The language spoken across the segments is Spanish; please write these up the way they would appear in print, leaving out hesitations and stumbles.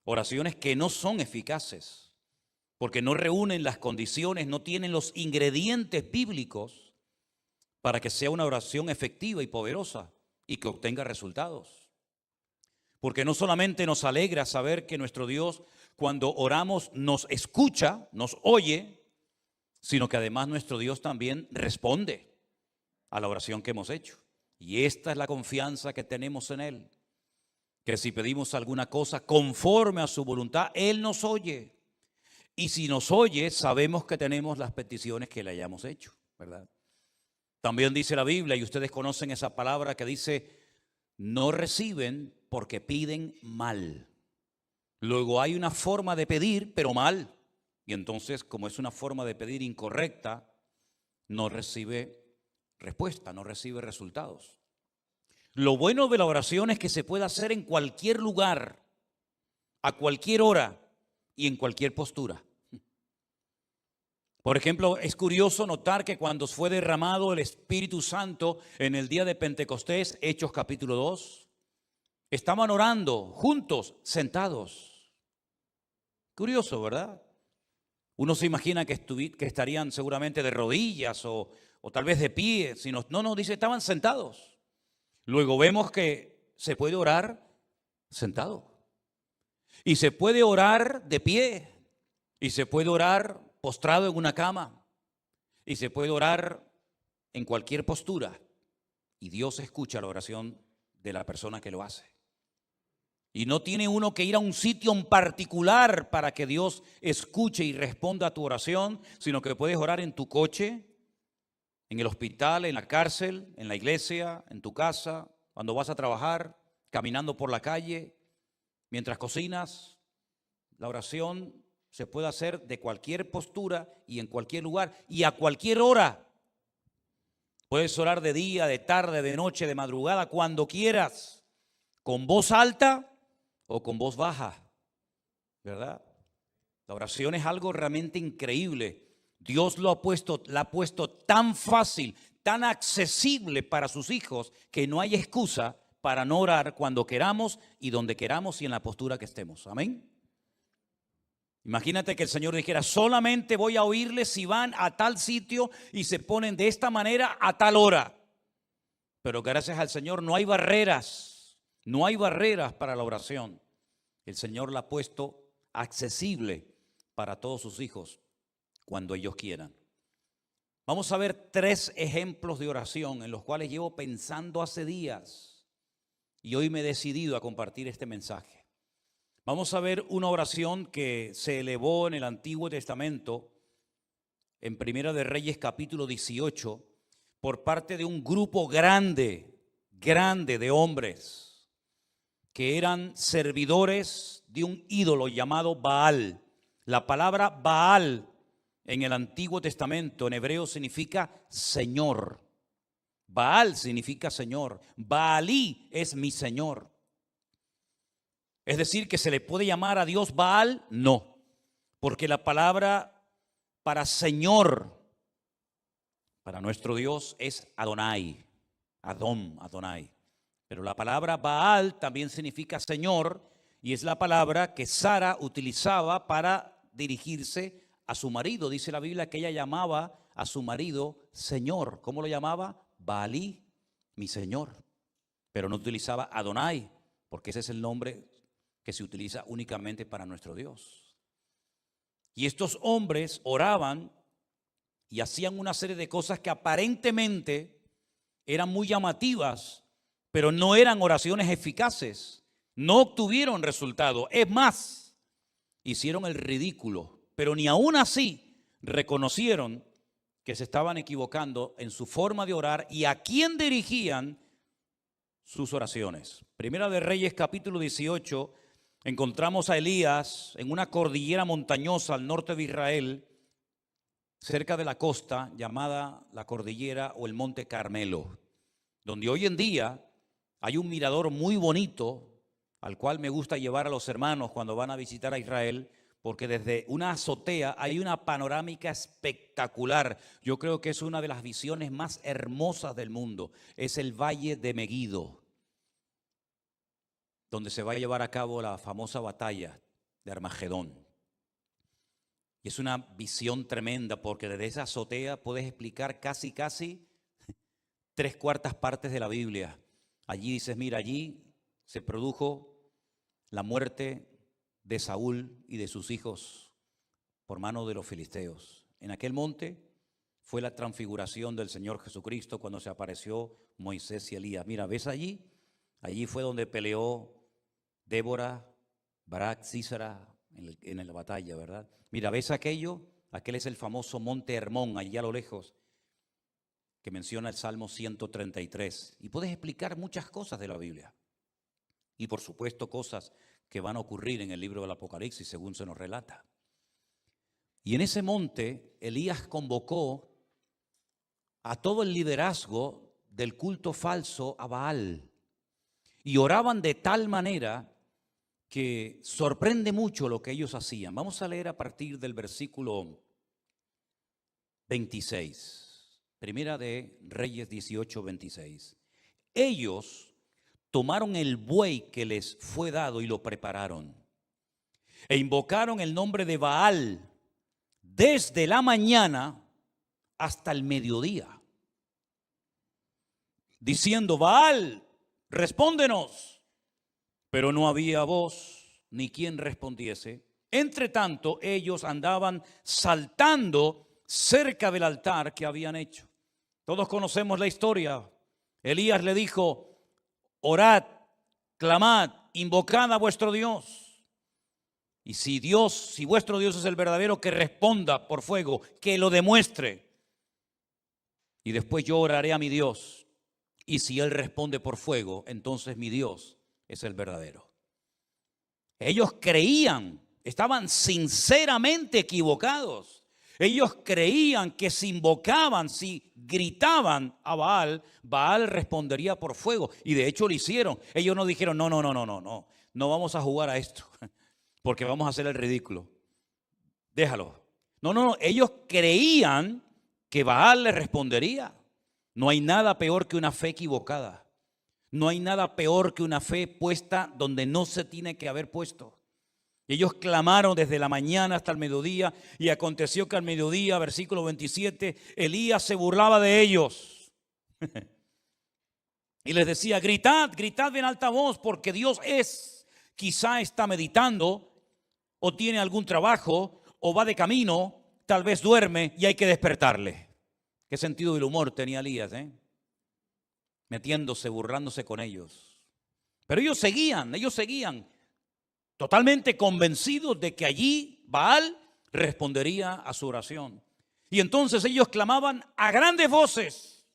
Oraciones que no son eficaces, porque no reúnen las condiciones, no tienen los ingredientes bíblicos para que sea una oración efectiva y poderosa y que obtenga resultados. Porque no solamente nos alegra saber que nuestro Dios, cuando oramos, nos escucha, nos oye, sino que además nuestro Dios también responde a la oración que hemos hecho. Y esta es la confianza que tenemos en Él, que si pedimos alguna cosa conforme a su voluntad, Él nos oye. Y si nos oye, sabemos que tenemos las peticiones que le hayamos hecho, ¿verdad? También dice la Biblia, y ustedes conocen esa palabra que dice, no reciben porque piden mal. Luego hay una forma de pedir, pero mal. Y entonces, como es una forma de pedir incorrecta, no recibe respuesta, no recibe resultados. Lo bueno de la oración es que se puede hacer en cualquier lugar, a cualquier hora y en cualquier postura. Por ejemplo, es curioso notar que cuando fue derramado el Espíritu Santo en el día de Pentecostés, Hechos capítulo 2, estaban orando juntos, sentados. Curioso, ¿verdad? Uno se imagina que estarían seguramente de rodillas o tal vez de pie. No, dice, estaban sentados. Luego vemos que se puede orar sentado. Y se puede orar de pie. Y se puede orar postrado en una cama. Y se puede orar en cualquier postura. Y Dios escucha la oración de la persona que lo hace. Y no tiene uno que ir a un sitio en particular para que Dios escuche y responda a tu oración, sino que puedes orar en tu coche, en el hospital, en la cárcel, en la iglesia, en tu casa, cuando vas a trabajar, caminando por la calle, mientras cocinas. La oración se puede hacer de cualquier postura y en cualquier lugar y a cualquier hora. Puedes orar de día, de tarde, de noche, de madrugada, cuando quieras, con voz alta o con voz baja, ¿verdad? La oración es algo realmente increíble. Dios la ha puesto tan fácil, tan accesible para sus hijos, que no hay excusa para no orar cuando queramos y donde queramos y en la postura que estemos. Amén. Imagínate que el Señor dijera, solamente voy a oírles si van a tal sitio y se ponen de esta manera a tal hora. Pero gracias al Señor no hay barreras para la oración. El Señor la ha puesto accesible para todos sus hijos cuando ellos quieran. Vamos a ver 3 ejemplos de oración en los cuales llevo pensando hace días y hoy me he decidido a compartir este mensaje. Vamos a ver una oración que se elevó en el Antiguo Testamento, en Primera de Reyes capítulo 18, por parte de un grupo grande de hombres que eran servidores de un ídolo llamado Baal. La palabra Baal en el Antiguo Testamento, en hebreo, significa Señor. Baal significa Señor. Baalí es mi Señor. Es decir, que se le puede llamar a Dios Baal, no, porque la palabra para Señor, para nuestro Dios es Adonai, Adonai. Pero la palabra Baal también significa Señor y es la palabra que Sara utilizaba para dirigirse a su marido. Dice la Biblia que ella llamaba a su marido Señor. ¿Cómo lo llamaba? Baalí, mi Señor. Pero no utilizaba Adonai, porque ese es el nombre que se utiliza únicamente para nuestro Dios. Y estos hombres oraban y hacían una serie de cosas que aparentemente eran muy llamativas, pero no eran oraciones eficaces. No obtuvieron resultado. Es más, hicieron el ridículo, pero ni aún así reconocieron que se estaban equivocando en su forma de orar y a quién dirigían sus oraciones. Primera de Reyes capítulo 18, encontramos a Elías en una cordillera montañosa al norte de Israel, cerca de la costa llamada la cordillera o el Monte Carmelo, donde hoy en día hay un mirador muy bonito al cual me gusta llevar a los hermanos cuando van a visitar a Israel, porque desde una azotea hay una panorámica espectacular. Yo creo que es una de las visiones más hermosas del mundo. Es el Valle de Meguido, donde se va a llevar a cabo la famosa batalla de Armagedón. Y es una visión tremenda porque desde esa azotea puedes explicar casi 3/4 partes de la Biblia. Allí dices, mira, allí se produjo la muerte de Saúl y de sus hijos por mano de los filisteos. En aquel monte fue la transfiguración del Señor Jesucristo cuando se apareció Moisés y Elías. Mira, ¿ves allí? Allí fue donde peleó Débora, Barak, Sísara en la batalla, ¿verdad? Mira, ¿ves aquello? Aquel es el famoso monte Hermón, allá a lo lejos, que menciona el Salmo 133. Y puedes explicar muchas cosas de la Biblia. Y por supuesto cosas que van a ocurrir en el libro del Apocalipsis, según se nos relata. Y en ese monte, Elías convocó a todo el liderazgo del culto falso a Baal. Y oraban de tal manera que sorprende mucho lo que ellos hacían. Vamos a leer a partir del versículo 26. Primera de Reyes 18, 26. Ellos tomaron el buey que les fue dado y lo prepararon. E invocaron el nombre de Baal desde la mañana hasta el mediodía, diciendo, Baal, respóndenos. Pero no había voz ni quien respondiese. Entre tanto, ellos andaban saltando cerca del altar que habían hecho. Todos conocemos la historia. Elías le dijo, orad, clamad, invocad a vuestro Dios. Y si vuestro Dios es el verdadero, que responda por fuego, que lo demuestre. Y después yo oraré a mi Dios. Y si Él responde por fuego, entonces mi Dios es el verdadero. Ellos creían, estaban sinceramente equivocados. Ellos creían que si invocaban, si gritaban a Baal, Baal respondería por fuego. Y de hecho lo hicieron. Ellos no dijeron, no vamos a jugar a esto, porque vamos a hacer el ridículo. Déjalo. No, ellos creían que Baal les respondería. No hay nada peor que una fe equivocada. No hay nada peor que una fe puesta donde no se tiene que haber puesto. Ellos clamaron desde la mañana hasta el mediodía, y aconteció que al mediodía, versículo 27, Elías se burlaba de ellos. Y les decía, gritad en alta voz, porque Dios quizá está meditando, o tiene algún trabajo, o va de camino, tal vez duerme y hay que despertarle. ¿Qué sentido del humor tenía Elías, metiéndose, burlándose con ellos? Pero ellos seguían totalmente convencidos de que allí Baal respondería a su oración. Y entonces ellos clamaban a grandes voces,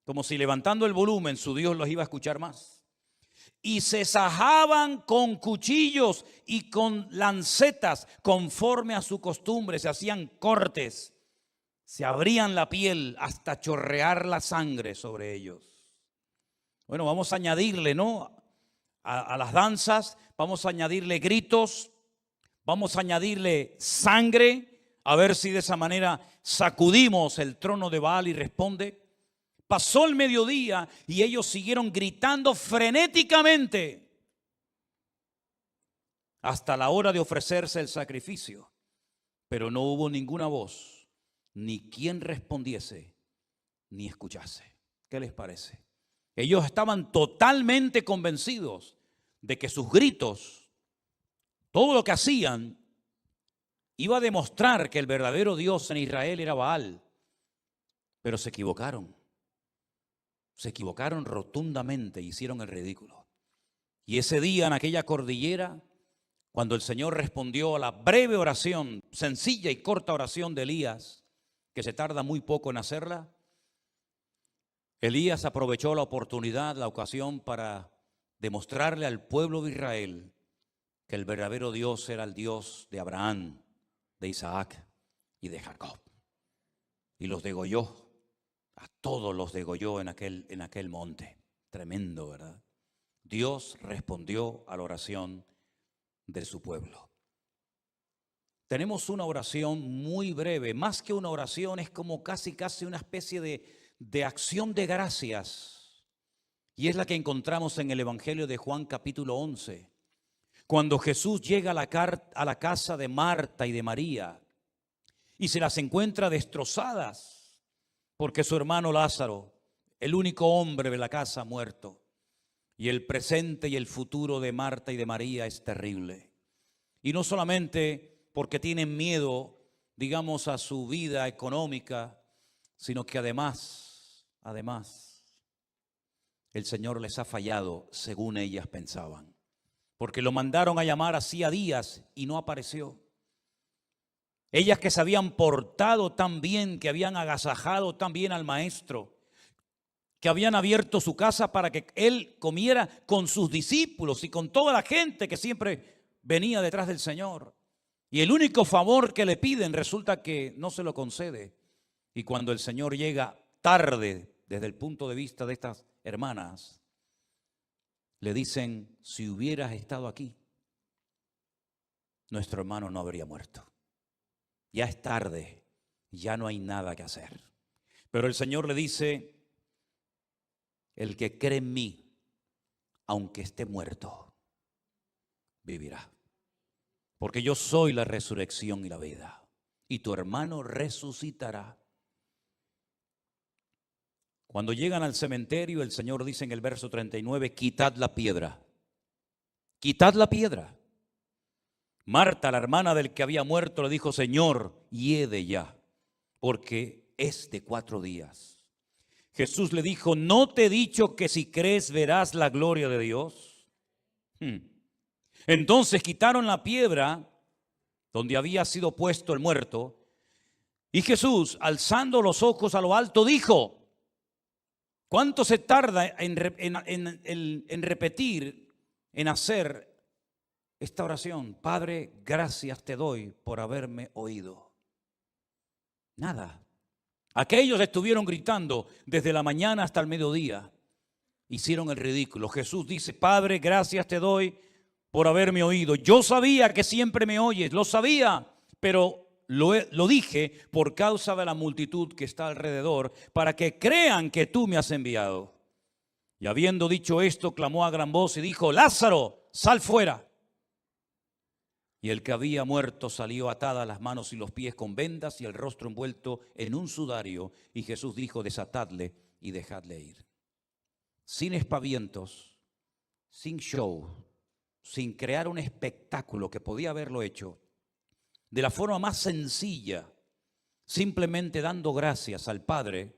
como si levantando el volumen su Dios los iba a escuchar más. Y se sajaban con cuchillos y con lancetas, conforme a su costumbre. Se hacían cortes, se abrían la piel hasta chorrear la sangre sobre ellos. Bueno, vamos a añadirle, a las danzas, vamos a añadirle gritos, vamos a añadirle sangre, a ver si de esa manera sacudimos el trono de Baal y responde. Pasó el mediodía y ellos siguieron gritando frenéticamente hasta la hora de ofrecerse el sacrificio, pero no hubo ninguna voz, ni quien respondiese, ni escuchase. ¿Qué les parece? Ellos estaban totalmente convencidos de que sus gritos, todo lo que hacían, iba a demostrar que el verdadero Dios en Israel era Baal. Pero se equivocaron. Se equivocaron rotundamente, hicieron el ridículo. Y ese día en aquella cordillera, cuando el Señor respondió a la breve oración, sencilla y corta oración de Elías, que se tarda muy poco en hacerla, Elías aprovechó la oportunidad, la ocasión, para demostrarle al pueblo de Israel que el verdadero Dios era el Dios de Abraham, de Isaac y de Jacob. Y los degolló, a todos los degolló en aquel monte. Tremendo, ¿verdad? Dios respondió a la oración de su pueblo. Tenemos una oración muy breve, más que una oración, es como casi una especie de acción de gracias. Y es la que encontramos en el Evangelio de Juan capítulo 11. cuando Jesús llega a la casa de Marta y de María y se las encuentra destrozadas porque su hermano Lázaro, el único hombre de la casa, ha muerto. Y el presente y el futuro de Marta y de María es terrible. Y no solamente porque tienen miedo, digamos, a su vida económica, sino que además, el Señor les ha fallado según ellas pensaban. Porque lo mandaron a llamar hacía días y no apareció. Ellas que se habían portado tan bien, que habían agasajado tan bien al maestro, que habían abierto su casa para que él comiera con sus discípulos y con toda la gente que siempre venía detrás del Señor. Y el único favor que le piden resulta que no se lo concede. Y cuando el Señor llega tarde, desde el punto de vista de estas hermanas, le dicen: si hubieras estado aquí, nuestro hermano no habría muerto. Ya es tarde, ya no hay nada que hacer. Pero el Señor le dice: el que cree en mí, aunque esté muerto, vivirá. Porque yo soy la resurrección y la vida. Y tu hermano resucitará. Cuando llegan al cementerio, el Señor dice en el verso 39, quitad la piedra. Quitad la piedra. Marta, la hermana del que había muerto, le dijo: Señor, hiede ya, porque es de 4 días. Jesús le dijo: ¿no te he dicho que si crees verás la gloria de Dios? Entonces quitaron la piedra donde había sido puesto el muerto, y Jesús, alzando los ojos a lo alto, dijo: ¿cuánto se tarda en repetir, en hacer esta oración? Padre, gracias te doy por haberme oído. Nada. Aquellos estuvieron gritando desde la mañana hasta el mediodía. Hicieron el ridículo. Jesús dice: Padre, gracias te doy por haberme oído. Yo sabía que siempre me oyes, lo sabía, pero lo dije por causa de la multitud que está alrededor, para que crean que tú me has enviado. Y habiendo dicho esto, clamó a gran voz y dijo: Lázaro, sal fuera. Y el que había muerto salió atadas las manos y los pies con vendas y el rostro envuelto en un sudario. Y Jesús dijo: desatadle y dejadle ir. Sin espavientos, sin show, sin crear un espectáculo que podía haberlo hecho de la forma más sencilla, simplemente dando gracias al Padre,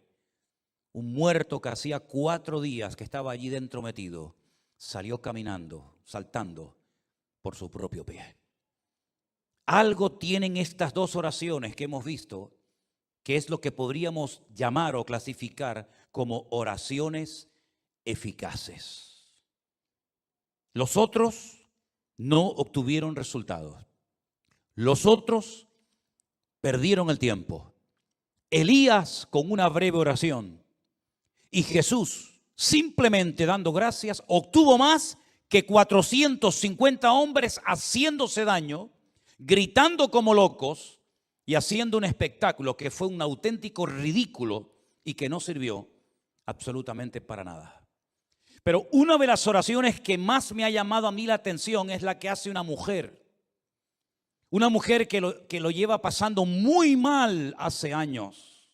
un muerto que hacía 4 días que estaba allí dentro metido, salió caminando, saltando por su propio pie. Algo tienen estas 2 oraciones que hemos visto, que es lo que podríamos llamar o clasificar como oraciones eficaces. Los otros no obtuvieron resultados. Los otros perdieron el tiempo. Elías con una breve oración y Jesús simplemente dando gracias obtuvo más que 450 hombres haciéndose daño, gritando como locos y haciendo un espectáculo que fue un auténtico ridículo y que no sirvió absolutamente para nada. Pero una de las oraciones que más me ha llamado a mí la atención es la que hace una mujer. Una mujer que lo lleva pasando muy mal hace años.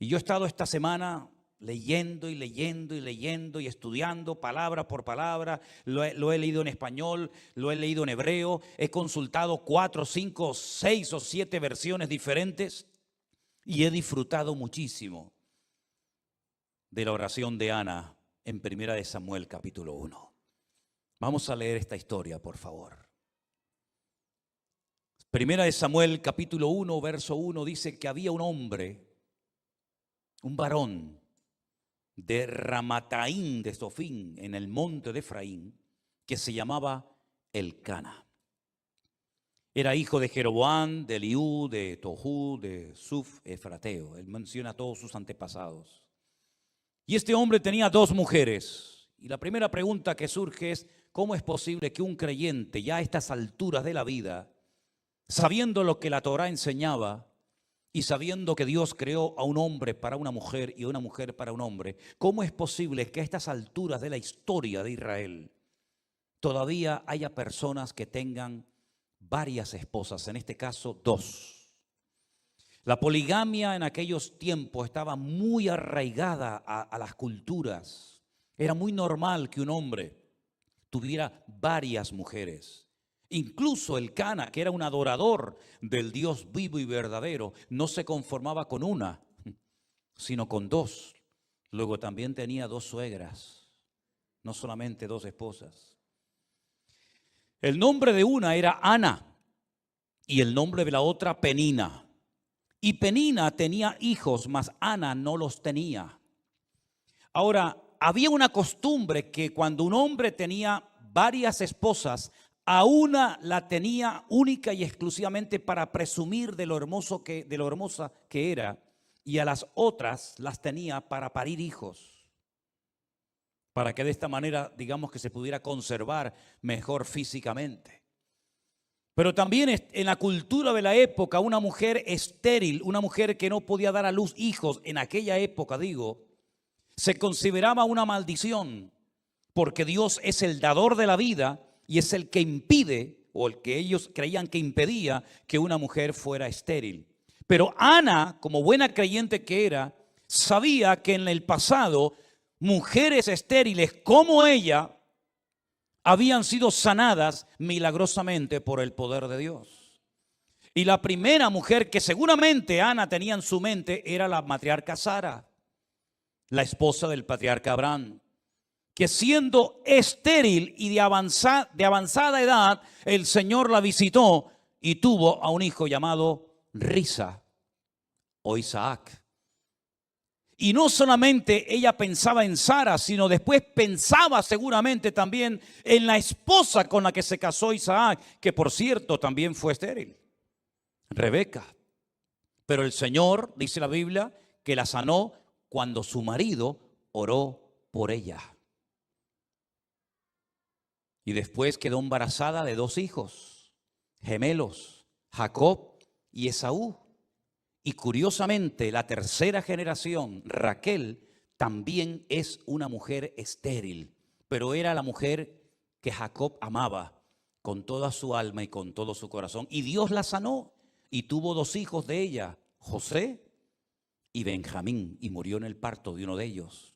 Y yo he estado esta semana leyendo y estudiando palabra por palabra. Lo he leído en español, lo he leído en hebreo. He consultado 4, 5, 6 o 7 versiones diferentes y he disfrutado muchísimo de la oración de Ana en 1 Samuel capítulo 1. Vamos a leer esta historia, por favor. 1 Samuel capítulo 1, verso 1 dice que había un hombre, un varón de Ramataim de Sofín, en el monte de Efraín, que se llamaba Elcana. Era hijo de Jeroboam, de Eliú, de Tohu, de Suf, Efrateo. Él menciona a todos sus antepasados. Y este hombre tenía 2 mujeres. Y la primera pregunta que surge es: ¿cómo es posible que un creyente ya a estas alturas de la vida, sabiendo lo que la Torá enseñaba y sabiendo que Dios creó a un hombre para una mujer y a una mujer para un hombre, cómo es posible que a estas alturas de la historia de Israel todavía haya personas que tengan varias esposas, en este caso 2. La poligamia en aquellos tiempos estaba muy arraigada a las culturas. Era muy normal que un hombre tuviera varias mujeres. Incluso el Cana, que era un adorador del Dios vivo y verdadero, no se conformaba con una, sino con 2. Luego también tenía 2 suegras, no solamente 2 esposas. El nombre de una era Ana y el nombre de la otra Penina. Y Penina tenía hijos, mas Ana no los tenía. Ahora, había una costumbre que cuando un hombre tenía varias esposas, a una la tenía única y exclusivamente para presumir de lo hermosa que era, y a las otras las tenía para parir hijos, para que de esta manera, digamos, que se pudiera conservar mejor físicamente. Pero también en la cultura de la época, una mujer estéril, una mujer que no podía dar a luz hijos, en aquella época, se consideraba una maldición, porque Dios es el dador de la vida y es el que impide, o el que ellos creían que impedía, que una mujer fuera estéril. Pero Ana, como buena creyente que era, sabía que en el pasado mujeres estériles como ella habían sido sanadas milagrosamente por el poder de Dios. Y la primera mujer que seguramente Ana tenía en su mente era la matriarca Sara, la esposa del patriarca Abraham, que siendo estéril y de avanzada edad, el Señor la visitó y tuvo a un hijo llamado Risa o Isaac. Y no solamente ella pensaba en Sara, sino después pensaba seguramente también en la esposa con la que se casó Isaac, que por cierto también fue estéril, Rebeca. Pero el Señor, dice la Biblia, que la sanó cuando su marido oró por ella. Y después quedó embarazada de 2 hijos, gemelos, Jacob y Esaú. Y curiosamente, la tercera generación, Raquel, también es una mujer estéril, pero era la mujer que Jacob amaba con toda su alma y con todo su corazón. Y Dios la sanó y tuvo 2 hijos de ella, José y Benjamín, y murió en el parto de uno de ellos.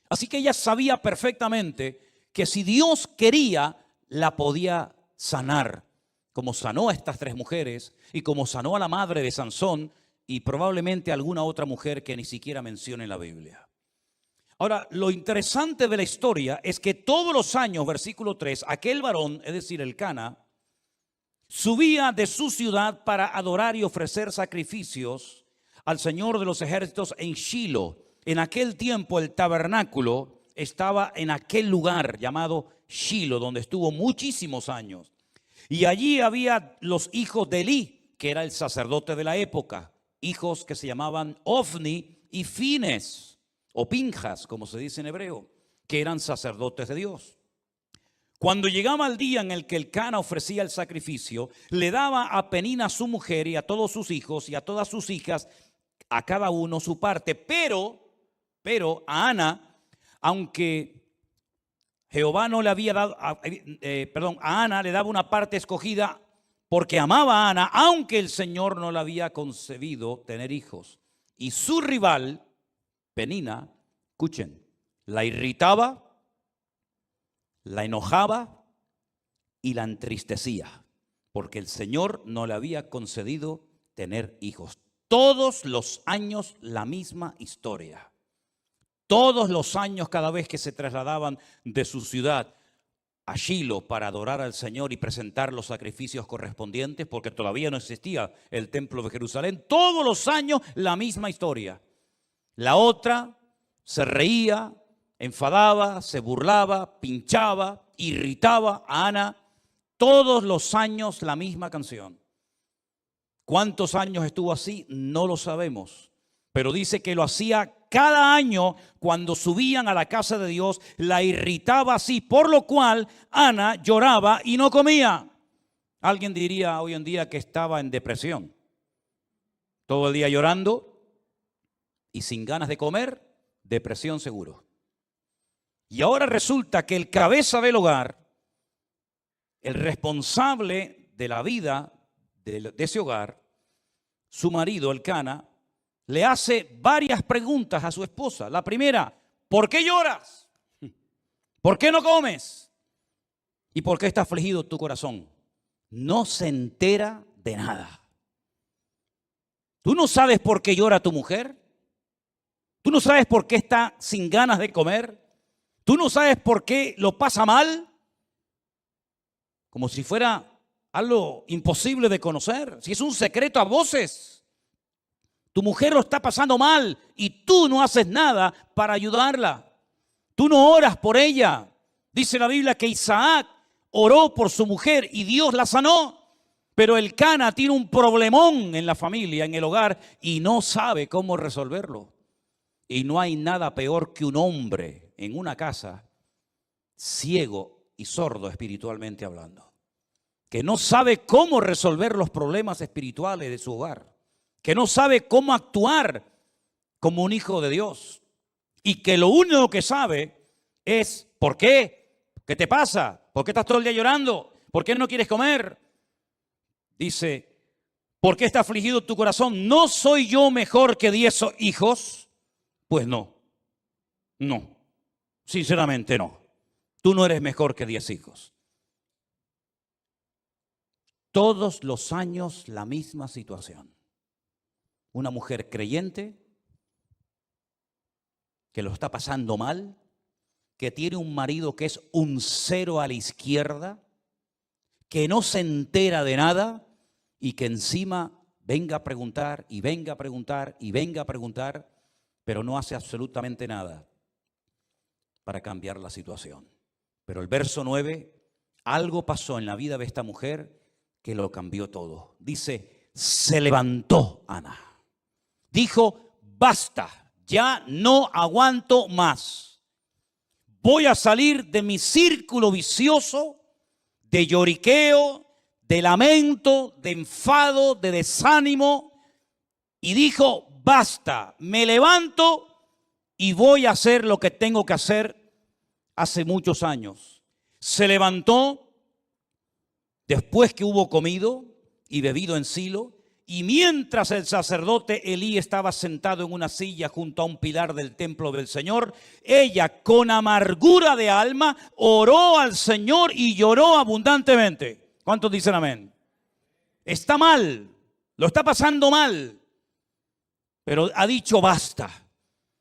Así que ella sabía perfectamente que si Dios quería, la podía sanar, como sanó a estas 3 mujeres y como sanó a la madre de Sansón y probablemente a alguna otra mujer que ni siquiera menciona en la Biblia. Ahora, lo interesante de la historia es que todos los años, versículo 3, aquel varón, es decir, el Cana, subía de su ciudad para adorar y ofrecer sacrificios al Señor de los ejércitos en Shilo. En aquel tiempo el tabernáculo estaba en aquel lugar llamado Shilo, donde estuvo muchísimos años. Y allí había los hijos de Elí, que era el sacerdote de la época, hijos que se llamaban Ofni y Fines, o Pinjas, como se dice en hebreo, que eran sacerdotes de Dios. Cuando llegaba el día en el que el Cana ofrecía el sacrificio, le daba a Penina su mujer y a todos sus hijos y a todas sus hijas, a cada uno su parte, pero a Ana, aunque Jehová no le había dado, a Ana le daba una parte escogida porque amaba a Ana, aunque el Señor no le había concebido tener hijos. Y su rival, Penina, escuchen, la irritaba, la enojaba y la entristecía, porque el Señor no le había concedido tener hijos. Todos los años la misma historia. Todos los años, cada vez que se trasladaban de su ciudad a Shilo para adorar al Señor y presentar los sacrificios correspondientes, porque todavía no existía el templo de Jerusalén, todos los años la misma historia. La otra se reía, enfadaba, se burlaba, pinchaba, irritaba a Ana. Todos los años la misma canción. ¿Cuántos años estuvo así? No lo sabemos, pero dice que lo hacía cada año cuando subían a la casa de Dios, la irritaba así, por lo cual Ana lloraba y no comía. Alguien diría hoy en día que estaba en depresión. Todo el día llorando y sin ganas de comer, depresión seguro. Y ahora resulta que el cabeza del hogar, el responsable de la vida de ese hogar, su marido, Elcana, le hace varias preguntas a su esposa. La primera, ¿por qué lloras? ¿Por qué no comes? ¿Y por qué está afligido tu corazón? No se entera de nada. ¿Tú no sabes por qué llora tu mujer? ¿Tú no sabes por qué está sin ganas de comer? ¿Tú no sabes por qué lo pasa mal? Como si fuera algo imposible de conocer. Si es un secreto a voces. Tu mujer lo está pasando mal y tú no haces nada para ayudarla. Tú no oras por ella. Dice la Biblia que Isaac oró por su mujer y Dios la sanó. Pero Elcana tiene un problemón en la familia, en el hogar, y no sabe cómo resolverlo. Y no hay nada peor que un hombre en una casa ciego y sordo espiritualmente hablando, que no sabe cómo resolver los problemas espirituales de su hogar, que no sabe cómo actuar como un hijo de Dios y que lo único que sabe es ¿por qué? ¿Qué te pasa? ¿Por qué estás todo el día llorando? ¿Por qué no quieres comer? Dice, ¿por qué está afligido tu corazón? ¿No soy yo mejor que 10 hijos? Pues no, sinceramente no. Tú no eres mejor que 10 hijos. Todos los años la misma situación. Una mujer creyente que lo está pasando mal, que tiene un marido que es un cero a la izquierda, que no se entera de nada y que encima venga a preguntar y venga a preguntar y venga a preguntar, pero no hace absolutamente nada para cambiar la situación. Pero el verso 9, algo pasó en la vida de esta mujer que lo cambió todo. Dice, se levantó Ana. Dijo, basta, ya no aguanto más. Voy a salir de mi círculo vicioso de lloriqueo, de lamento, de enfado, de desánimo. Y dijo, basta, me levanto y voy a hacer lo que tengo que hacer hace muchos años. Se levantó después que hubo comido y bebido en Silo, y mientras el sacerdote Elí estaba sentado en una silla junto a un pilar del templo del Señor, ella con amargura de alma oró al Señor y lloró abundantemente. ¿Cuántos dicen amén? Está mal, lo está pasando mal, pero ha dicho basta.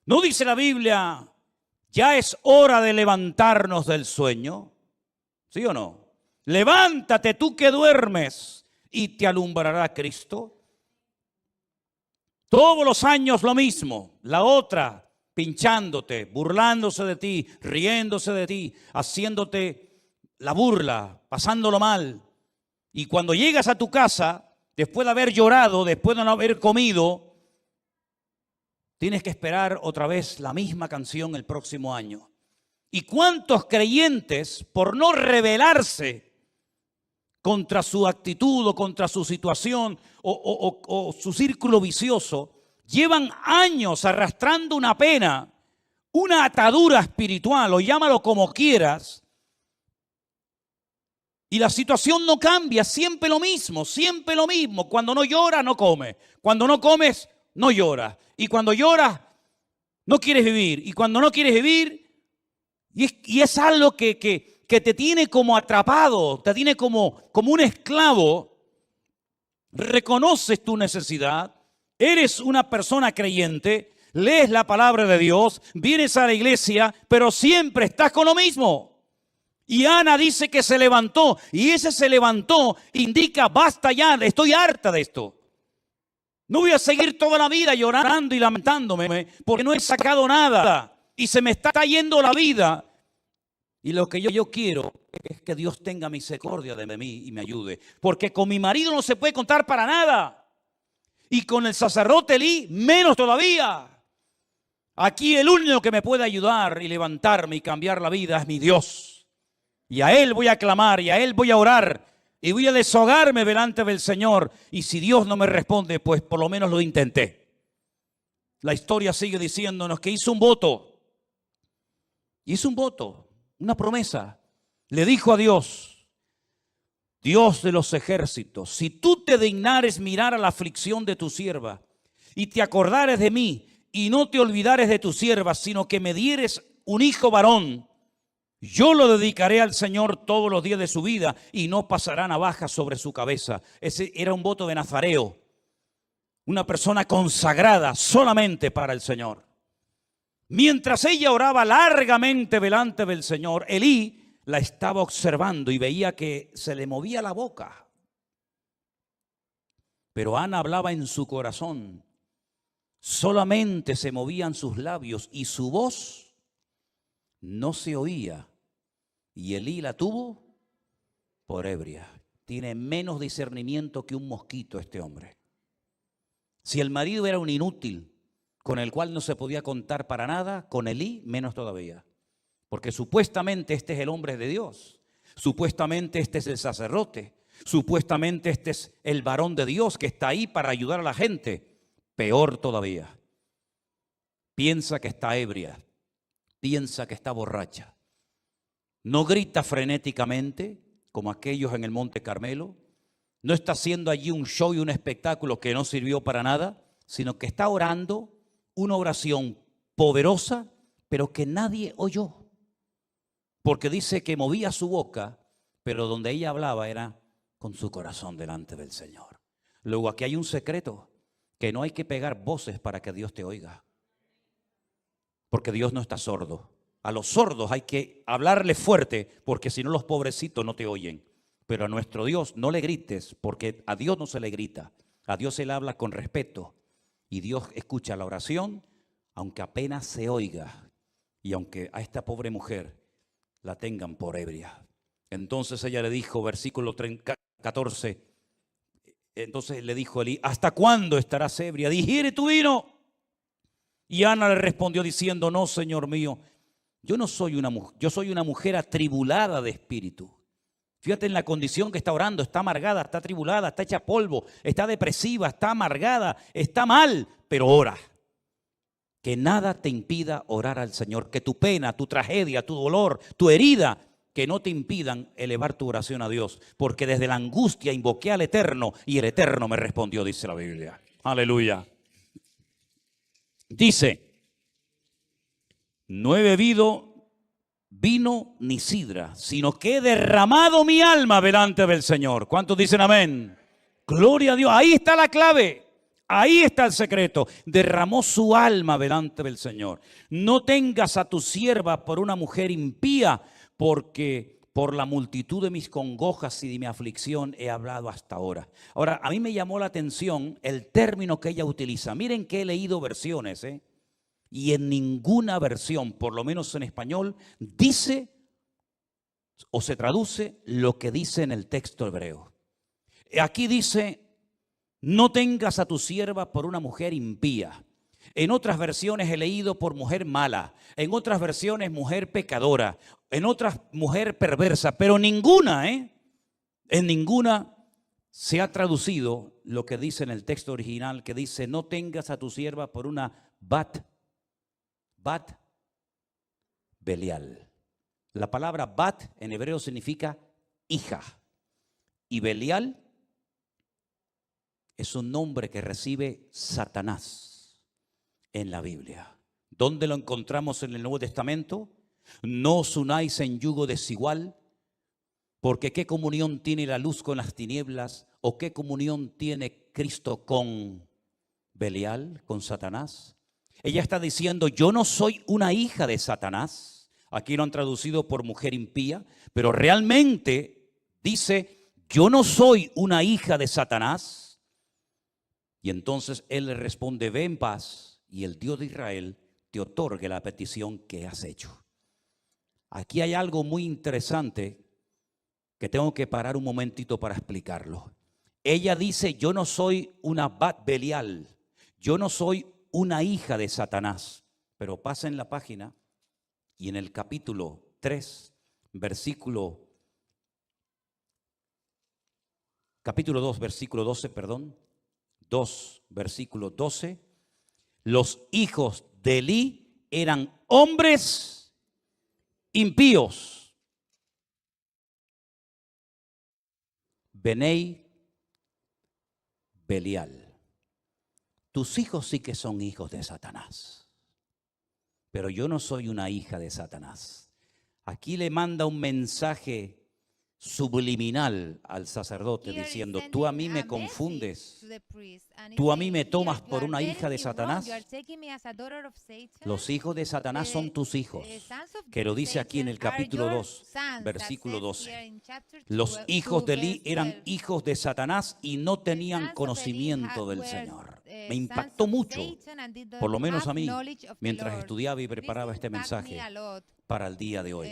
¿No dice la Biblia, ya es hora de levantarnos del sueño? ¿Sí o no? Levántate tú que duermes y te alumbrará Cristo. Todos los años lo mismo, la otra pinchándote, burlándose de ti, riéndose de ti, haciéndote la burla, pasándolo mal. Y cuando llegas a tu casa, después de haber llorado, después de no haber comido, tienes que esperar otra vez la misma canción el próximo año. ¿Y cuántos creyentes, por no rebelarse contra su actitud o contra su situación o su círculo vicioso, llevan años arrastrando una pena, una atadura espiritual, o llámalo como quieras, y la situación no cambia, siempre lo mismo, siempre lo mismo. Cuando no lloras, no comes. Cuando no comes, no lloras. Y cuando lloras, no quieres vivir. Y cuando no quieres vivir, y es algo que te tiene como atrapado, te tiene como un esclavo. Reconoces tu necesidad, eres una persona creyente, lees la palabra de Dios, vienes a la iglesia, pero siempre estás con lo mismo. Y Ana dice que se levantó, y ese se levantó indica, basta ya, estoy harta de esto. No voy a seguir toda la vida llorando y lamentándome porque no he sacado nada y se me está yendo la vida. Y lo que yo quiero es que Dios tenga misericordia de mí y me ayude. Porque con mi marido no se puede contar para nada. Y con el sacerdote Elí, menos todavía. Aquí el único que me puede ayudar y levantarme y cambiar la vida es mi Dios. Y a Él voy a clamar y a Él voy a orar. Y voy a deshogarme delante del Señor. Y si Dios no me responde, pues por lo menos lo intenté. La historia sigue diciéndonos que hizo un voto. Hizo un voto. Una promesa. Le dijo a Dios, Dios de los ejércitos, si tú te dignares mirar a la aflicción de tu sierva y te acordares de mí y no te olvidares de tu sierva, sino que me dieres un hijo varón, yo lo dedicaré al Señor todos los días de su vida y no pasará navaja sobre su cabeza. Ese era un voto de nazareo, una persona consagrada solamente para el Señor. Mientras ella oraba largamente delante del Señor, Elí la estaba observando y veía que se le movía la boca. Pero Ana hablaba en su corazón. Solamente se movían sus labios y su voz no se oía. Y Elí la tuvo por ebria. Tiene menos discernimiento que un mosquito este hombre. Si el marido era un inútil con el cual no se podía contar para nada, con Elí menos todavía. Porque supuestamente este es el hombre de Dios. Supuestamente este es el sacerdote. Supuestamente este es el varón de Dios que está ahí para ayudar a la gente. Peor todavía. Piensa que está ebria. Piensa que está borracha. No grita frenéticamente como aquellos en el Monte Carmelo. No está haciendo allí un show y un espectáculo que no sirvió para nada, sino que está orando una oración poderosa, pero que nadie oyó. Porque dice que movía su boca, pero donde ella hablaba era con su corazón delante del Señor. Luego aquí hay un secreto, que no hay que pegar voces para que Dios te oiga. Porque Dios no está sordo. A los sordos hay que hablarle fuerte, porque si no los pobrecitos no te oyen. Pero a nuestro Dios no le grites, porque a Dios no se le grita. A Dios se le habla con respeto. Y Dios escucha la oración, aunque apenas se oiga. Y aunque a esta pobre mujer la tengan por ebria. Entonces ella le dijo, versículo 14, entonces le dijo Elí, ¿hasta cuándo estarás ebria? Digiere tu vino. Y Ana le respondió diciendo, no, Señor mío, yo soy una mujer atribulada de espíritu. Fíjate en la condición que está orando, está amargada, está atribulada, está hecha polvo, está depresiva, está amargada, está mal, pero ora. Que nada te impida orar al Señor, que tu pena, tu tragedia, tu dolor, tu herida, que no te impidan elevar tu oración a Dios, porque desde la angustia invoqué al Eterno y el Eterno me respondió, dice la Biblia. Aleluya. Dice, no he bebido vino ni sidra, sino que he derramado mi alma delante del Señor. ¿Cuántos dicen amén? Gloria a Dios. Ahí está la clave. Ahí está el secreto. Derramó su alma delante del Señor. No tengas a tu sierva por una mujer impía, porque por la multitud de mis congojas y de mi aflicción he hablado hasta ahora. Ahora, a mí me llamó la atención el término que ella utiliza. Miren que he leído versiones, y en ninguna versión, por lo menos en español, dice o se traduce lo que dice en el texto hebreo. Aquí dice, no tengas a tu sierva por una mujer impía. En otras versiones he leído por mujer mala, en otras versiones mujer pecadora, en otras mujer perversa, pero ninguna, en ninguna se ha traducido lo que dice en el texto original, que dice, no tengas a tu sierva por una bat Belial. La palabra bat en hebreo significa hija. Y Belial es un nombre que recibe Satanás en la Biblia. ¿Dónde lo encontramos en el Nuevo Testamento? No os unáis en yugo desigual, porque ¿qué comunión tiene la luz con las tinieblas? ¿O qué comunión tiene Cristo con Belial, con Satanás? Ella está diciendo, yo no soy una hija de Satanás. Aquí lo han traducido por mujer impía, pero realmente dice, yo no soy una hija de Satanás. Y entonces él le responde, ve en paz y el Dios de Israel te otorgue la petición que has hecho. Aquí hay algo muy interesante que tengo que parar un momentito para explicarlo. Ella dice, yo no soy una Bat Belial, yo no soy una hija de Satanás. Pero pasa en la página y en el capítulo 3, capítulo 2, versículo 12, 2, versículo 12, los hijos de Elí eran hombres impíos. Benei Belial. Tus hijos sí que son hijos de Satanás, pero yo no soy una hija de Satanás. Aquí le manda un mensaje subliminal al sacerdote diciendo: tú a mí me confundes, tú a mí me tomas por una hija de Satanás. Los hijos de Satanás son tus hijos, que lo dice aquí en el capítulo 2, versículo 12. Los hijos de Eli eran hijos de Satanás y no tenían conocimiento del Señor. Me impactó mucho, por lo menos a mí, mientras estudiaba y preparaba este mensaje para el día de hoy.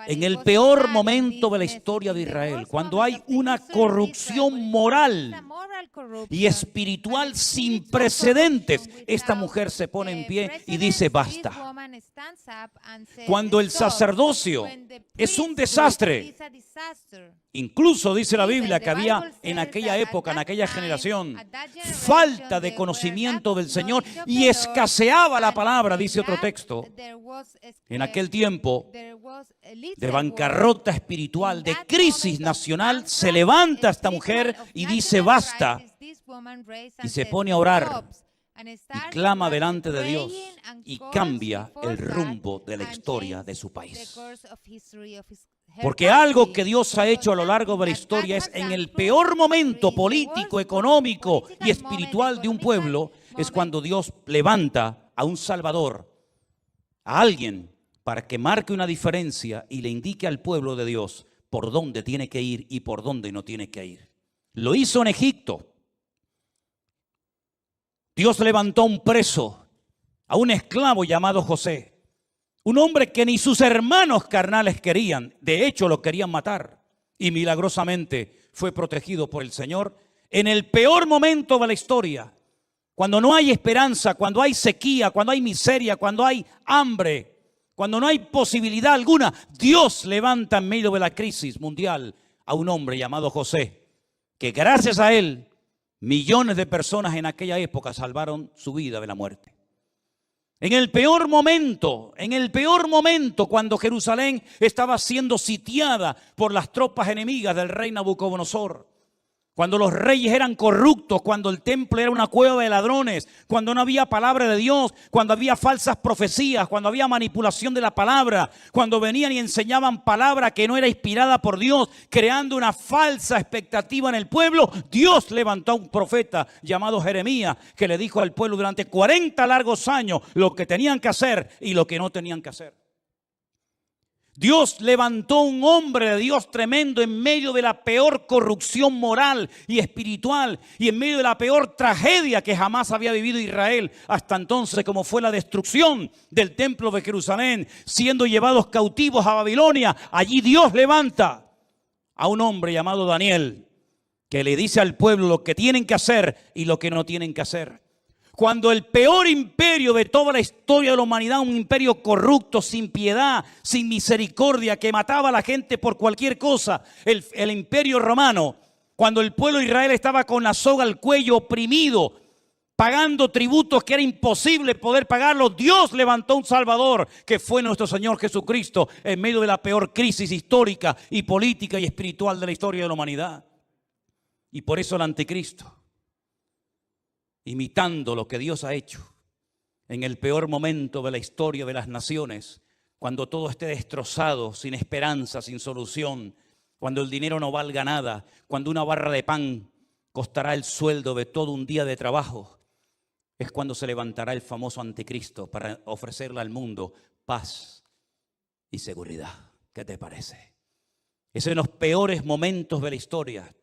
En el peor momento de la historia de Israel, cuando hay una corrupción moral y espiritual sin precedentes, esta mujer se pone en pie y dice: basta. Cuando el sacerdocio es un desastre, incluso dice la Biblia que había en aquella época, en aquella generación, falta de conocimiento del Señor y escaseaba la palabra, dice otro texto. En aquel tiempo de bancarrota espiritual, de crisis nacional, se levanta esta mujer y dice: basta. Y se pone a orar y clama delante de Dios y cambia el rumbo de la historia de su país. Porque algo que Dios ha hecho a lo largo de la historia es, en el peor momento político, económico y espiritual de un pueblo, es cuando Dios levanta a un Salvador, a alguien, para que marque una diferencia y le indique al pueblo de Dios por dónde tiene que ir y por dónde no tiene que ir. Lo hizo en Egipto. Dios levantó a un preso, a un esclavo llamado José. Un hombre que ni sus hermanos carnales querían, de hecho lo querían matar, y milagrosamente fue protegido por el Señor en el peor momento de la historia, cuando no hay esperanza, cuando hay sequía, cuando hay miseria, cuando hay hambre, cuando no hay posibilidad alguna. Dios levanta en medio de la crisis mundial a un hombre llamado José, que gracias a él millones de personas en aquella época salvaron su vida de la muerte. En el peor momento, cuando Jerusalén estaba siendo sitiada por las tropas enemigas del rey Nabucodonosor, cuando los reyes eran corruptos, cuando el templo era una cueva de ladrones, cuando no había palabra de Dios, cuando había falsas profecías, cuando había manipulación de la palabra, cuando venían y enseñaban palabra que no era inspirada por Dios, creando una falsa expectativa en el pueblo, Dios levantó a un profeta llamado Jeremías, que le dijo al pueblo durante 40 largos años lo que tenían que hacer y lo que no tenían que hacer. Dios levantó un hombre de Dios tremendo en medio de la peor corrupción moral y espiritual y en medio de la peor tragedia que jamás había vivido Israel hasta entonces, como fue la destrucción del templo de Jerusalén, siendo llevados cautivos a Babilonia. Allí Dios levanta a un hombre llamado Daniel, que le dice al pueblo lo que tienen que hacer y lo que no tienen que hacer. Cuando el peor imperio de toda la historia de la humanidad, un imperio corrupto, sin piedad, sin misericordia, que mataba a la gente por cualquier cosa, el imperio romano, cuando el pueblo de Israel estaba con la soga al cuello, oprimido, pagando tributos que era imposible poder pagarlos, Dios levantó un Salvador, que fue nuestro Señor Jesucristo, en medio de la peor crisis histórica y política y espiritual de la historia de la humanidad. Y por eso el anticristo, imitando lo que Dios ha hecho en el peor momento de la historia de las naciones, cuando todo esté destrozado, sin esperanza, sin solución, cuando el dinero no valga nada, cuando una barra de pan costará el sueldo de todo un día de trabajo, es cuando se levantará el famoso anticristo para ofrecerle al mundo paz y seguridad. ¿Qué te parece? Es en los peores momentos de la historia,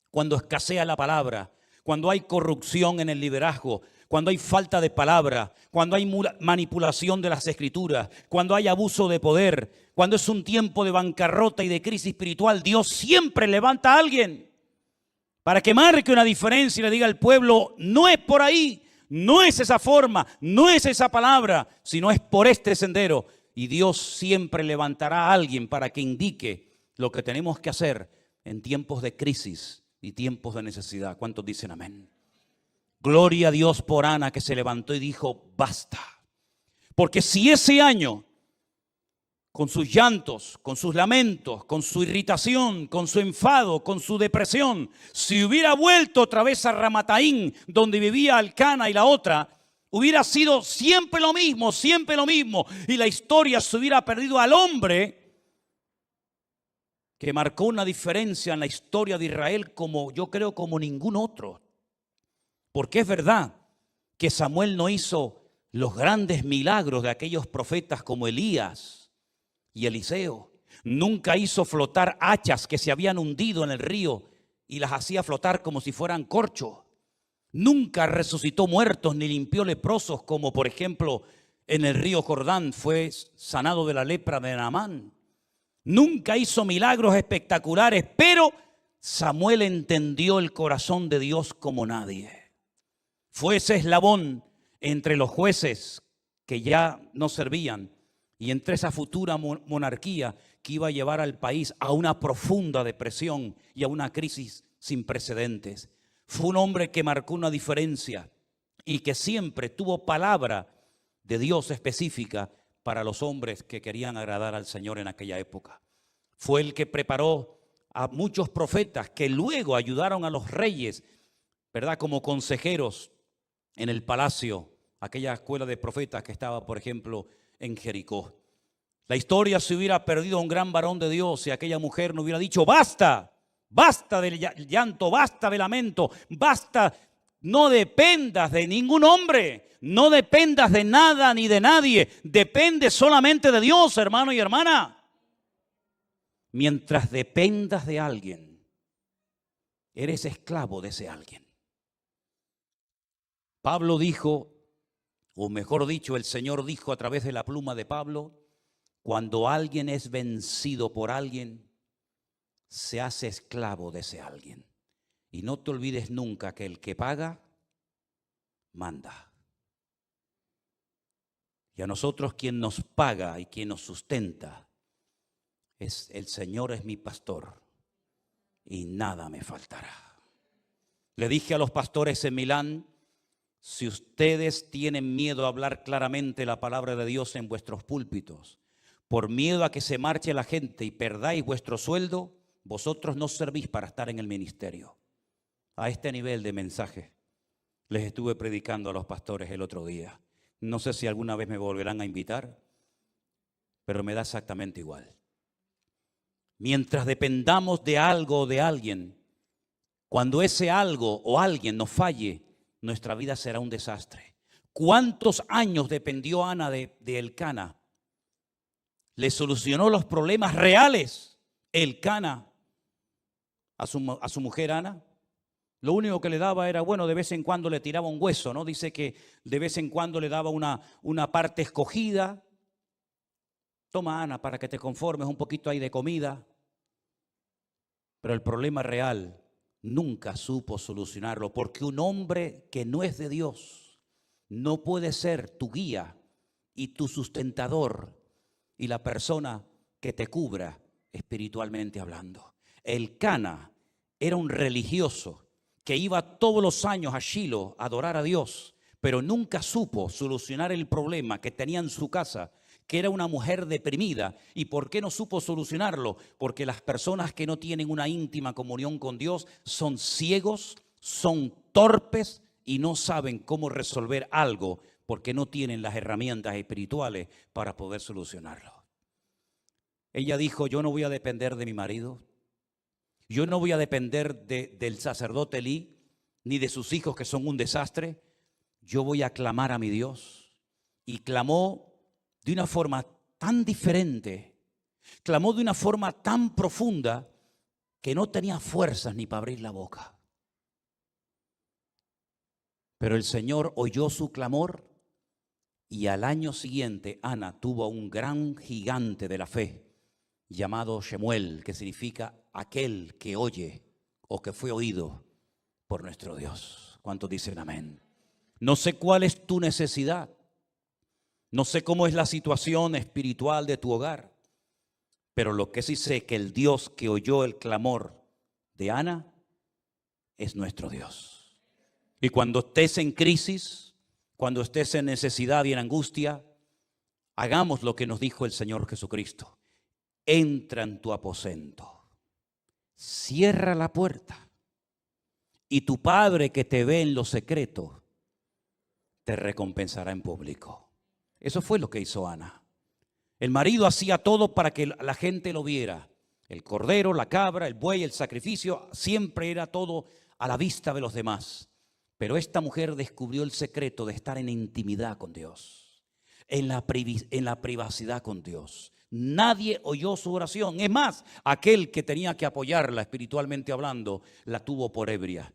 cuando escasea la palabra, cuando hay corrupción en el liderazgo, cuando hay falta de palabra, cuando hay manipulación de las escrituras, cuando hay abuso de poder, cuando es un tiempo de bancarrota y de crisis espiritual, Dios siempre levanta a alguien para que marque una diferencia y le diga al pueblo: no es por ahí, no es esa forma, no es esa palabra, sino es por este sendero. Y Dios siempre levantará a alguien para que indique lo que tenemos que hacer en tiempos de crisis y tiempos de necesidad. ¿Cuántos dicen amén? Gloria a Dios por Ana, que se levantó y dijo: basta. Porque si ese año, con sus llantos, con sus lamentos, con su irritación, con su enfado, con su depresión, si hubiera vuelto otra vez a Ramataín, donde vivía Elcana y la otra, hubiera sido siempre lo mismo, y la historia se hubiera perdido al hombre que marcó una diferencia en la historia de Israel como yo creo como ningún otro. Porque es verdad que Samuel no hizo los grandes milagros de aquellos profetas como Elías y Eliseo. Nunca hizo flotar hachas que se habían hundido en el río y las hacía flotar como si fueran corcho. Nunca resucitó muertos ni limpió leprosos, como por ejemplo en el río Jordán fue sanado de la lepra de Naamán. Nunca hizo milagros espectaculares, pero Samuel entendió el corazón de Dios como nadie. Fue ese eslabón entre los jueces que ya no servían y entre esa futura monarquía que iba a llevar al país a una profunda depresión y a una crisis sin precedentes. Fue un hombre que marcó una diferencia y que siempre tuvo palabra de Dios específica para los hombres que querían agradar al Señor en aquella época. Fue el que preparó a muchos profetas que luego ayudaron a los reyes, ¿verdad? Como consejeros en el palacio, aquella escuela de profetas que estaba, por ejemplo, en Jericó. La historia se hubiera perdido a un gran varón de Dios si aquella mujer no hubiera dicho: basta, basta del llanto, basta de lamento, basta, no dependas de ningún hombre, no dependas de nada ni de nadie, depende solamente de Dios, hermano y hermana. Mientras dependas de alguien, eres esclavo de ese alguien. Pablo dijo, o mejor dicho, el Señor dijo a través de la pluma de Pablo: cuando alguien es vencido por alguien, se hace esclavo de ese alguien. Y no te olvides nunca que el que paga, manda. Y a nosotros quien nos paga y quien nos sustenta es el Señor, es mi pastor y nada me faltará. Le dije a los pastores en Milán: si ustedes tienen miedo a hablar claramente la palabra de Dios en vuestros púlpitos, por miedo a que se marche la gente y perdáis vuestro sueldo, vosotros no servís para estar en el ministerio. A este nivel de mensaje les estuve predicando a los pastores el otro día. No sé si alguna vez me volverán a invitar, pero me da exactamente igual. Mientras dependamos de algo o de alguien, cuando ese algo o alguien nos falle, nuestra vida será un desastre. ¿Cuántos años dependió Ana de Elcana? Le solucionó los problemas reales Elcana a su mujer Ana. Lo único que le daba era, bueno, de vez en cuando le tiraba un hueso, ¿no? Dice que de vez en cuando le daba una parte escogida. Toma, Ana, para que te conformes, un poquito ahí de comida. Pero el problema real nunca supo solucionarlo, porque un hombre que no es de Dios no puede ser tu guía y tu sustentador y la persona que te cubra espiritualmente hablando. Elcana era un religioso que iba todos los años a Shilo a adorar a Dios, pero nunca supo solucionar el problema que tenía en su casa, que era una mujer deprimida. ¿Y por qué no supo solucionarlo? Porque las personas que no tienen una íntima comunión con Dios son ciegos, son torpes y no saben cómo resolver algo porque no tienen las herramientas espirituales para poder solucionarlo. Ella dijo: yo no voy a depender de mi marido, yo no voy a depender del sacerdote Elí, ni de sus hijos que son un desastre. Yo voy a clamar a mi Dios. Y clamó de una forma tan diferente, clamó de una forma tan profunda que no tenía fuerzas ni para abrir la boca. Pero el Señor oyó su clamor y al año siguiente Ana tuvo un gran gigante de la fe llamado Shemuel, que significa aquel que oye o que fue oído por nuestro Dios. ¿Cuántos dicen amén? No sé cuál es tu necesidad. No sé cómo es la situación espiritual de tu hogar, pero lo que sí sé que el Dios que oyó el clamor de Ana es nuestro Dios. Y cuando estés en crisis, cuando estés en necesidad y en angustia, hagamos lo que nos dijo el Señor Jesucristo. Entra en tu aposento, cierra la puerta y tu Padre que te ve en lo secreto te recompensará en público. Eso fue lo que hizo Ana. El marido hacía todo para que la gente lo viera. El cordero, la cabra, el buey, el sacrificio, siempre era todo a la vista de los demás. Pero esta mujer descubrió el secreto de estar en intimidad con Dios, en la privacidad con Dios. Nadie oyó su oración. Es más, aquel que tenía que apoyarla espiritualmente hablando, la tuvo por ebria.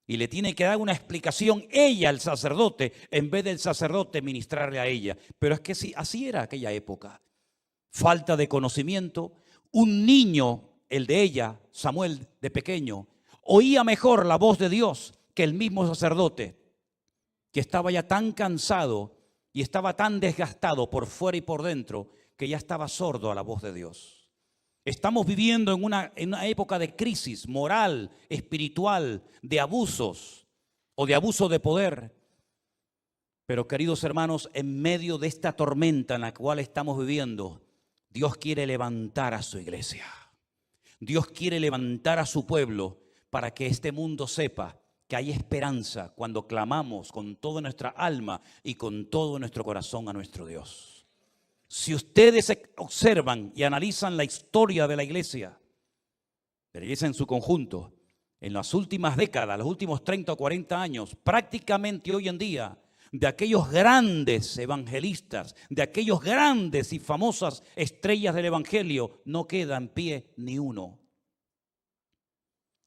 Y le tiene que dar una explicación ella, el sacerdote, en vez del sacerdote ministrarle a ella. Pero es que sí, así era aquella época. Falta de conocimiento. Un niño, el de ella, Samuel de pequeño, oía mejor la voz de Dios que el mismo sacerdote, que estaba ya tan cansado y estaba tan desgastado por fuera y por dentro, que ya estaba sordo a la voz de Dios. Estamos viviendo en una época de crisis moral, espiritual, de abusos o de abuso de poder. Pero queridos hermanos, en medio de esta tormenta en la cual estamos viviendo, Dios quiere levantar a su iglesia. Dios quiere levantar a su pueblo para que este mundo sepa que hay esperanza cuando clamamos con toda nuestra alma y con todo nuestro corazón a nuestro Dios. Si ustedes observan y analizan la historia de la iglesia en su conjunto, en las últimas décadas, los últimos 30 o 40 años, prácticamente hoy en día, de aquellos grandes evangelistas, de aquellos grandes y famosas estrellas del evangelio, no queda en pie ni uno.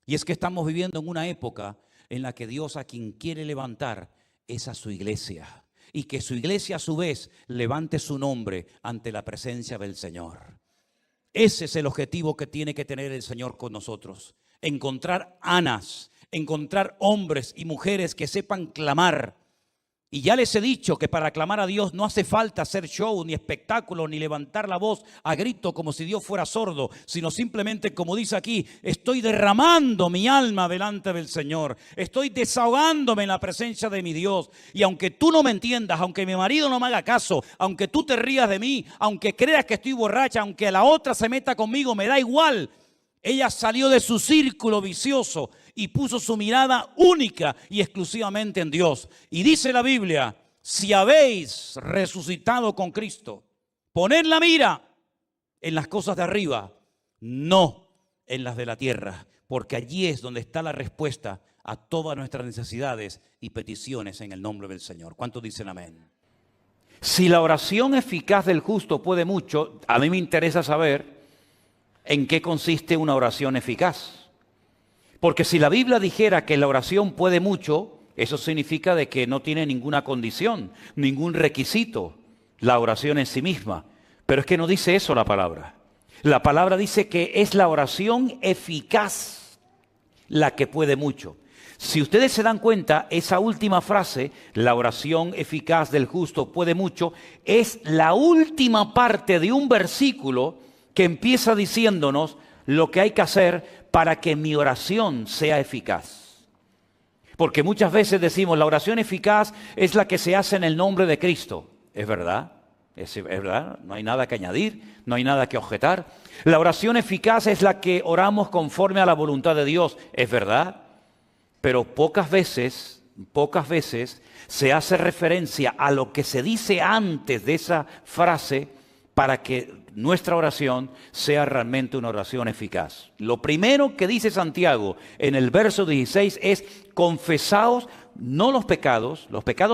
Y es que estamos viviendo en una época en la que Dios a quien quiere levantar es a su iglesia. Y que su iglesia a su vez levante su nombre ante la presencia del Señor. Ese es el objetivo que tiene que tener el Señor con nosotros. Encontrar Anas, encontrar hombres y mujeres que sepan clamar. Y ya les he dicho que para clamar a Dios no hace falta hacer show, ni espectáculo, ni levantar la voz a grito como si Dios fuera sordo, sino simplemente, como dice aquí, estoy derramando mi alma delante del Señor. Estoy desahogándome en la presencia de mi Dios. Y aunque tú no me entiendas, aunque mi marido no me haga caso, aunque tú te rías de mí, aunque creas que estoy borracha, aunque la otra se meta conmigo, me da igual. Ella salió de su círculo vicioso y puso su mirada única y exclusivamente en Dios. Y dice la Biblia, si habéis resucitado con Cristo, poned la mira en las cosas de arriba, no en las de la tierra, porque allí es donde está la respuesta a todas nuestras necesidades y peticiones en el nombre del Señor. ¿Cuántos dicen amén? Si la oración eficaz del justo puede mucho, a mí me interesa saber ¿en qué consiste una oración eficaz? Porque si la Biblia dijera que la oración puede mucho, eso significa de que no tiene ninguna condición, ningún requisito, la oración en sí misma. Pero es que no dice eso la palabra. La palabra dice que es la oración eficaz la que puede mucho. Si ustedes se dan cuenta, esa última frase, la oración eficaz del justo puede mucho, es la última parte de un versículo que empieza diciéndonos lo que hay que hacer para que mi oración sea eficaz. Porque muchas veces decimos, la oración eficaz es la que se hace en el nombre de Cristo. ¿Es verdad? ¿Es verdad? No hay nada que añadir, no hay nada que objetar. La oración eficaz es la que oramos conforme a la voluntad de Dios. ¿Es verdad? Pero pocas veces se hace referencia a lo que se dice antes de esa frase para que nuestra oración sea realmente una oración eficaz. Lo primero que dice Santiago en el verso 16 es: confesaos no los pecados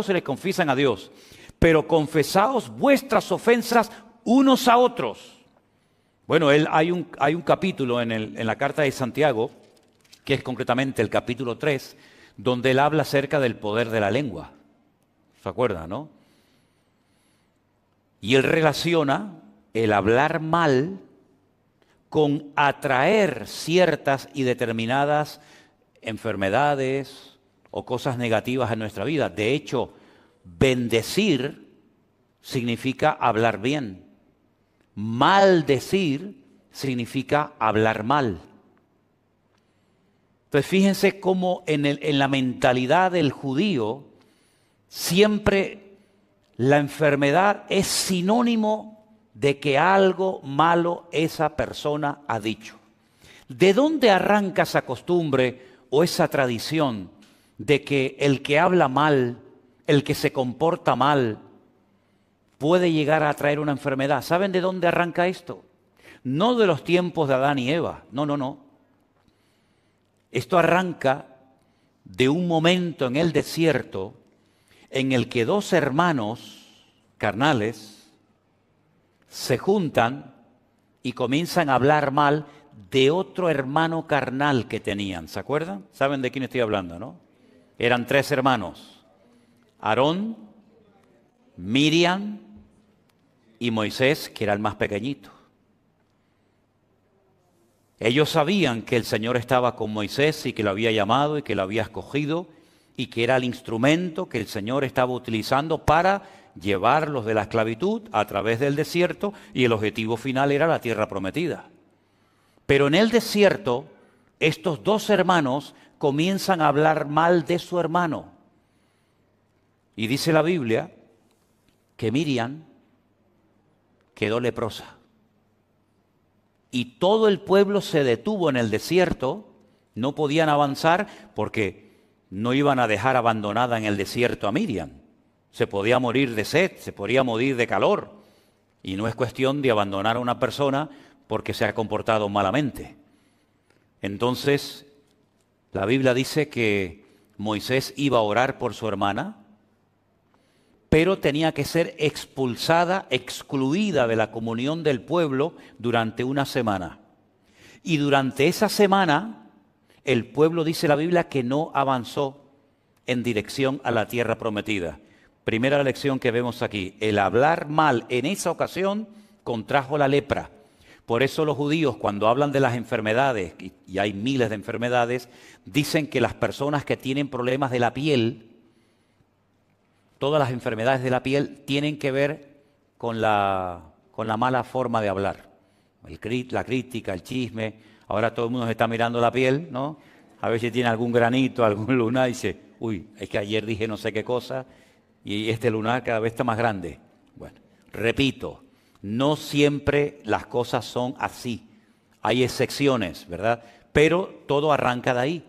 se les confiesan a Dios, pero confesaos vuestras ofensas unos a otros. Bueno, hay un capítulo en la carta de Santiago, que es concretamente el capítulo 3, donde él habla acerca del poder de la lengua. ¿Se acuerdan, no? Y él relaciona el hablar mal con atraer ciertas y determinadas enfermedades o cosas negativas en nuestra vida. De hecho, bendecir significa hablar bien. Maldecir significa hablar mal. Entonces fíjense cómo en la mentalidad del judío siempre La enfermedad es sinónimo de que algo malo esa persona ha dicho. ¿De dónde arranca esa costumbre o esa tradición de que el que habla mal, el que se comporta mal, puede llegar a traer una enfermedad? ¿Saben de dónde arranca esto? No de los tiempos de Adán y Eva, no. Esto arranca de un momento en el desierto en el que dos hermanos carnales se juntan y comienzan a hablar mal de otro hermano carnal que tenían. ¿Se acuerdan? ¿Saben de quién estoy hablando, no? Eran tres hermanos: Aarón, Miriam y Moisés, que era el más pequeñito. Ellos sabían que el Señor estaba con Moisés y que lo había llamado y que lo había escogido y que era el instrumento que el Señor estaba utilizando para llevarlos de la esclavitud a través del desierto, y el objetivo final era la tierra prometida. Pero en el desierto, estos dos hermanos comienzan a hablar mal de su hermano. Y dice la Biblia que Miriam quedó leprosa. Y todo el pueblo se detuvo en el desierto, no podían avanzar porque no iban a dejar abandonada en el desierto a Miriam. Se podía morir de sed, se podía morir de calor. Y no es cuestión de abandonar a una persona porque se ha comportado malamente. Entonces, la Biblia dice que Moisés iba a orar por su hermana, pero tenía que ser expulsada, excluida de la comunión del pueblo durante una semana. Y durante esa semana, el pueblo, dice la Biblia, que no avanzó en dirección a la tierra prometida. Primera lección que vemos aquí: el hablar mal en esa ocasión contrajo la lepra. Por eso los judíos, cuando hablan de las enfermedades, y hay miles de enfermedades, dicen que las personas que tienen problemas de la piel, todas las enfermedades de la piel tienen que ver con la mala forma de hablar. La crítica, el chisme. Ahora todo el mundo se está mirando la piel, ¿no? A ver si tiene algún granito, algún lunar, y dice, uy, es que ayer dije no sé qué cosa y este lunar cada vez está más grande. Bueno, repito, no siempre las cosas son así. Hay excepciones, ¿verdad? Pero todo arranca de ahí.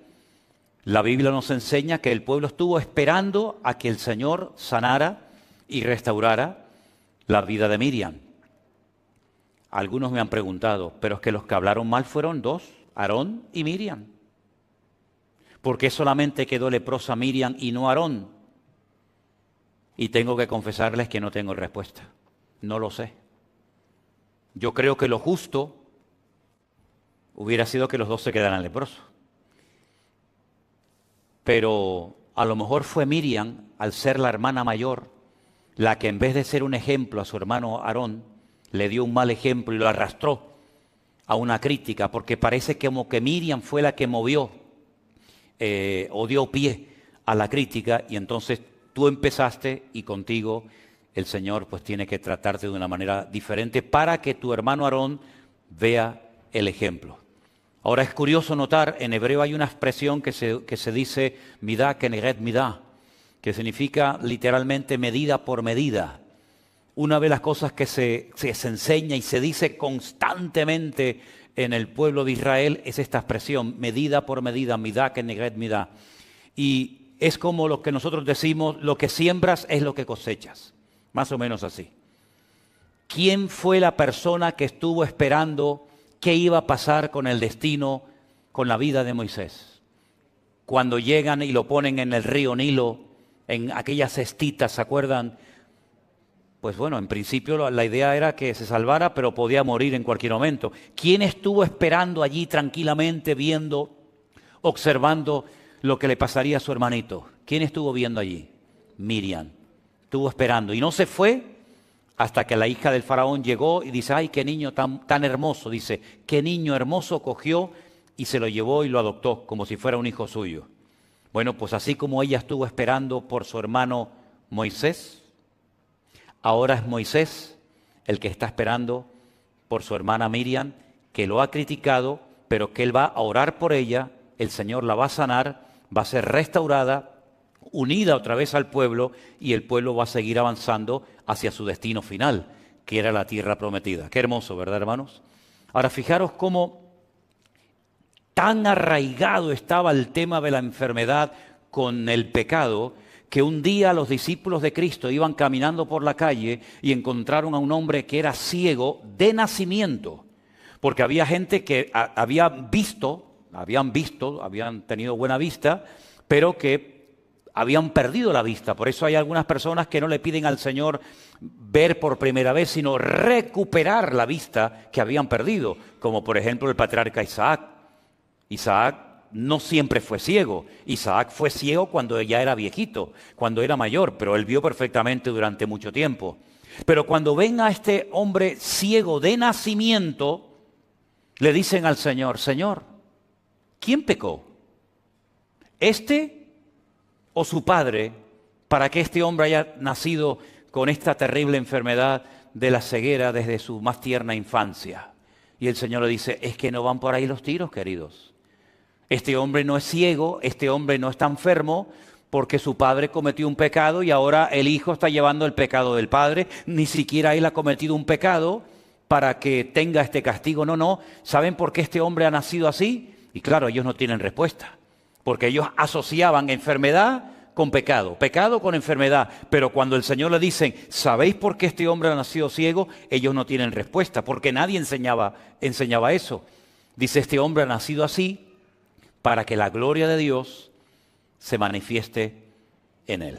La Biblia nos enseña que el pueblo estuvo esperando a que el Señor sanara y restaurara la vida de Miriam. Algunos me han preguntado, pero es que los que hablaron mal fueron dos, Aarón y Miriam. ¿Por qué solamente quedó leprosa Miriam y no Aarón? Y tengo que confesarles que no tengo respuesta. No lo sé. Yo creo que lo justo hubiera sido que los dos se quedaran leprosos. Pero a lo mejor fue Miriam, al ser la hermana mayor, la que en vez de ser un ejemplo a su hermano Aarón, le dio un mal ejemplo y lo arrastró a una crítica, porque parece como que Miriam fue la que movió o dio pie a la crítica, y entonces tú empezaste y contigo el Señor pues tiene que tratarte de una manera diferente para que tu hermano Aarón vea el ejemplo. Ahora es curioso notar, en hebreo hay una expresión que se dice midá keneged midá, que significa literalmente medida por medida. Una de las cosas que se enseña y se dice constantemente en el pueblo de Israel es esta expresión, medida por medida, midá keneged midá. Y es como lo que nosotros decimos, lo que siembras es lo que cosechas, más o menos así. ¿Quién fue la persona que estuvo esperando qué iba a pasar con el destino, con la vida de Moisés? Cuando llegan y lo ponen en el río Nilo, en aquellas cestitas, ¿se acuerdan? Pues bueno, en principio la idea era que se salvara, pero podía morir en cualquier momento. ¿Quién estuvo esperando allí tranquilamente, viendo, observando lo que le pasaría a su hermanito? ¿Quién estuvo viendo allí? Miriam. Estuvo esperando y no se fue hasta que la hija del faraón llegó y dice, ay, qué niño tan hermoso. Dice, qué niño hermoso, cogió y se lo llevó y lo adoptó como si fuera un hijo suyo. Bueno, pues así como ella estuvo esperando por su hermano Moisés, ahora es Moisés el que está esperando por su hermana Miriam, que lo ha criticado, pero que él va a orar por ella, el Señor la va a sanar, va a ser restaurada unida otra vez al pueblo, y el pueblo va a seguir avanzando hacia su destino final, que era la tierra prometida. Qué hermoso, ¿verdad, hermanos? Ahora, fijaros cómo tan arraigado estaba el tema de la enfermedad con el pecado, que un día los discípulos de Cristo iban caminando por la calle y encontraron a un hombre que era ciego de nacimiento, porque había gente que habían tenido buena vista, pero que habían perdido la vista. Por eso hay algunas personas que no le piden al Señor ver por primera vez, sino recuperar la vista que habían perdido, como por ejemplo el patriarca Isaac. Isaac no siempre fue ciego. Isaac fue ciego cuando ya era viejito, cuando era mayor, pero él vio perfectamente durante mucho tiempo. Pero cuando ven a este hombre ciego de nacimiento, le dicen al Señor: Señor, ¿quién pecó? ¿Este o su padre, para que este hombre haya nacido con esta terrible enfermedad de la ceguera desde su más tierna infancia? Y el Señor le dice: es que no van por ahí los tiros, queridos. Este hombre no es ciego, este hombre no está enfermo porque su padre cometió un pecado y ahora el hijo está llevando el pecado del padre. Ni siquiera él ha cometido un pecado para que tenga este castigo. No. ¿Saben por qué este hombre ha nacido así? Y claro, ellos no tienen respuesta, porque ellos asociaban enfermedad con pecado, pecado con enfermedad. Pero cuando el Señor le dicen: ¿sabéis por qué este hombre ha nacido ciego? Ellos no tienen respuesta, porque nadie enseñaba eso. Dice: este hombre ha nacido así para que la gloria de Dios se manifieste en él.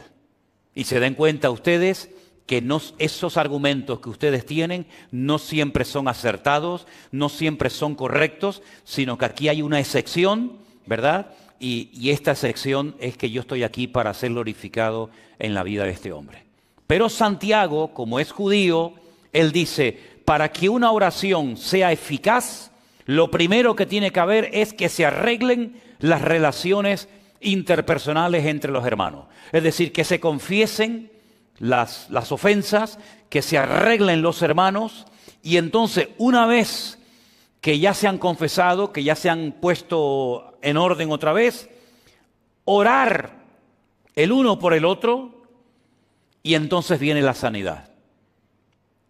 Y se den cuenta ustedes que esos argumentos que ustedes tienen no siempre son acertados, no siempre son correctos, sino que aquí hay una excepción, ¿verdad? Y esta excepción es que yo estoy aquí para ser glorificado en la vida de este hombre. Pero Santiago, como es judío, él dice: para que una oración sea eficaz, lo primero que tiene que haber es que se arreglen las relaciones interpersonales entre los hermanos. Es decir, que se confiesen las ofensas, que se arreglen los hermanos, y entonces una vez que ya se han confesado, que ya se han puesto en orden otra vez, orar el uno por el otro, y entonces viene la sanidad.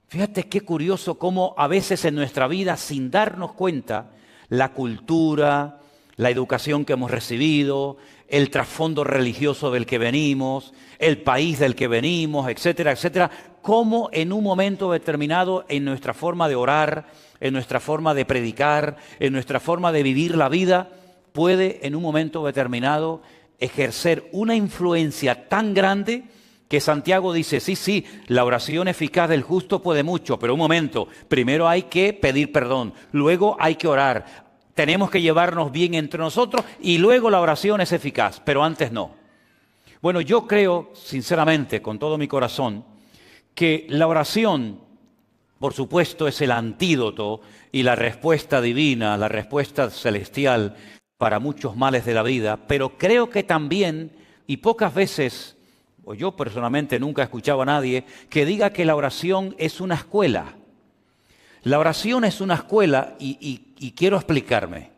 Fíjate qué curioso cómo a veces en nuestra vida, sin darnos cuenta, la cultura, la educación que hemos recibido, el trasfondo religioso del que venimos, el país del que venimos, etcétera, etcétera, cómo en un momento determinado en nuestra forma de orar, en nuestra forma de predicar, en nuestra forma de vivir la vida, puede en un momento determinado ejercer una influencia tan grande que Santiago dice: sí, la oración eficaz del justo puede mucho, pero un momento, primero hay que pedir perdón, luego hay que orar, tenemos que llevarnos bien entre nosotros y luego la oración es eficaz, pero antes no. Bueno, yo creo, sinceramente, con todo mi corazón, que la oración, por supuesto, es el antídoto y la respuesta divina, la respuesta celestial para muchos males de la vida, pero creo que también, y pocas veces, o yo personalmente nunca he escuchado a nadie que diga que la oración es una escuela. La oración es una escuela y quiero explicarme.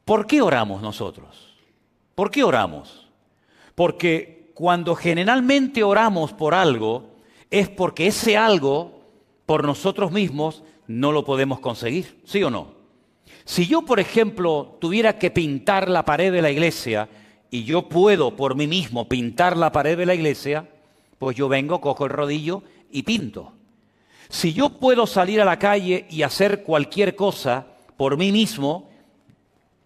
¿Por qué oramos nosotros? ¿Por qué oramos? Porque cuando generalmente oramos por algo, es porque ese algo, por nosotros mismos, no lo podemos conseguir, ¿sí o no? Si yo, por ejemplo, tuviera que pintar la pared de la iglesia, y yo puedo por mí mismo pintar la pared de la iglesia, pues yo vengo, cojo el rodillo y pinto. Si yo puedo salir a la calle y hacer cualquier cosa por mí mismo,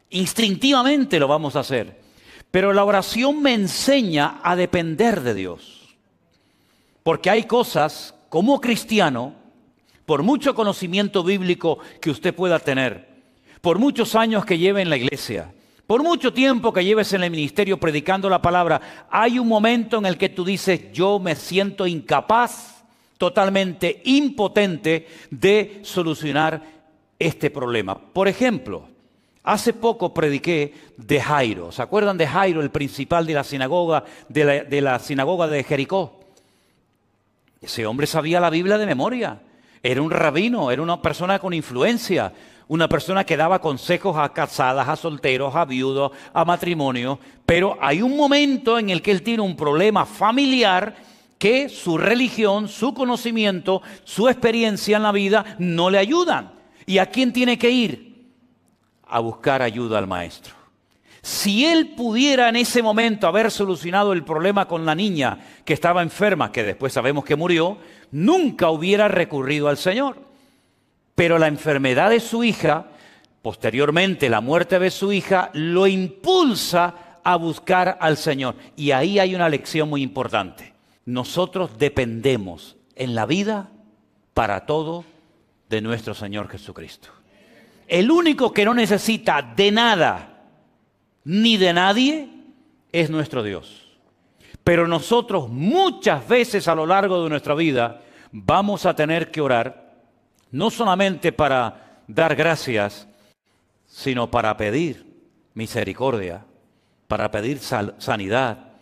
instintivamente lo vamos a hacer. Pero la oración me enseña a depender de Dios. Porque hay cosas, como cristiano, por mucho conocimiento bíblico que usted pueda tener, por muchos años que lleve en la iglesia, por mucho tiempo que lleves en el ministerio predicando la palabra, hay un momento en el que tú dices: yo me siento incapaz, totalmente impotente de solucionar este problema. Por ejemplo, hace poco prediqué de Jairo. ¿Se acuerdan de Jairo, el principal de la sinagoga de Jericó? Ese hombre sabía la Biblia de memoria. Era un rabino, era una persona con influencia, una persona que daba consejos a casadas, a solteros, a viudos, a matrimonios, pero hay un momento en el que él tiene un problema familiar que su religión, su conocimiento, su experiencia en la vida no le ayudan. ¿Y a quién tiene que ir? A buscar ayuda al maestro. Si él pudiera en ese momento haber solucionado el problema con la niña que estaba enferma, que después sabemos que murió, nunca hubiera recurrido al Señor. Pero la enfermedad de su hija, posteriormente la muerte de su hija, lo impulsa a buscar al Señor. Y ahí hay una lección muy importante. Nosotros dependemos en la vida para todo de nuestro Señor Jesucristo. El único que no necesita de nada ni de nadie es nuestro Dios. Pero nosotros muchas veces a lo largo de nuestra vida vamos a tener que orar, no solamente para dar gracias, sino para pedir misericordia, para pedir sanidad,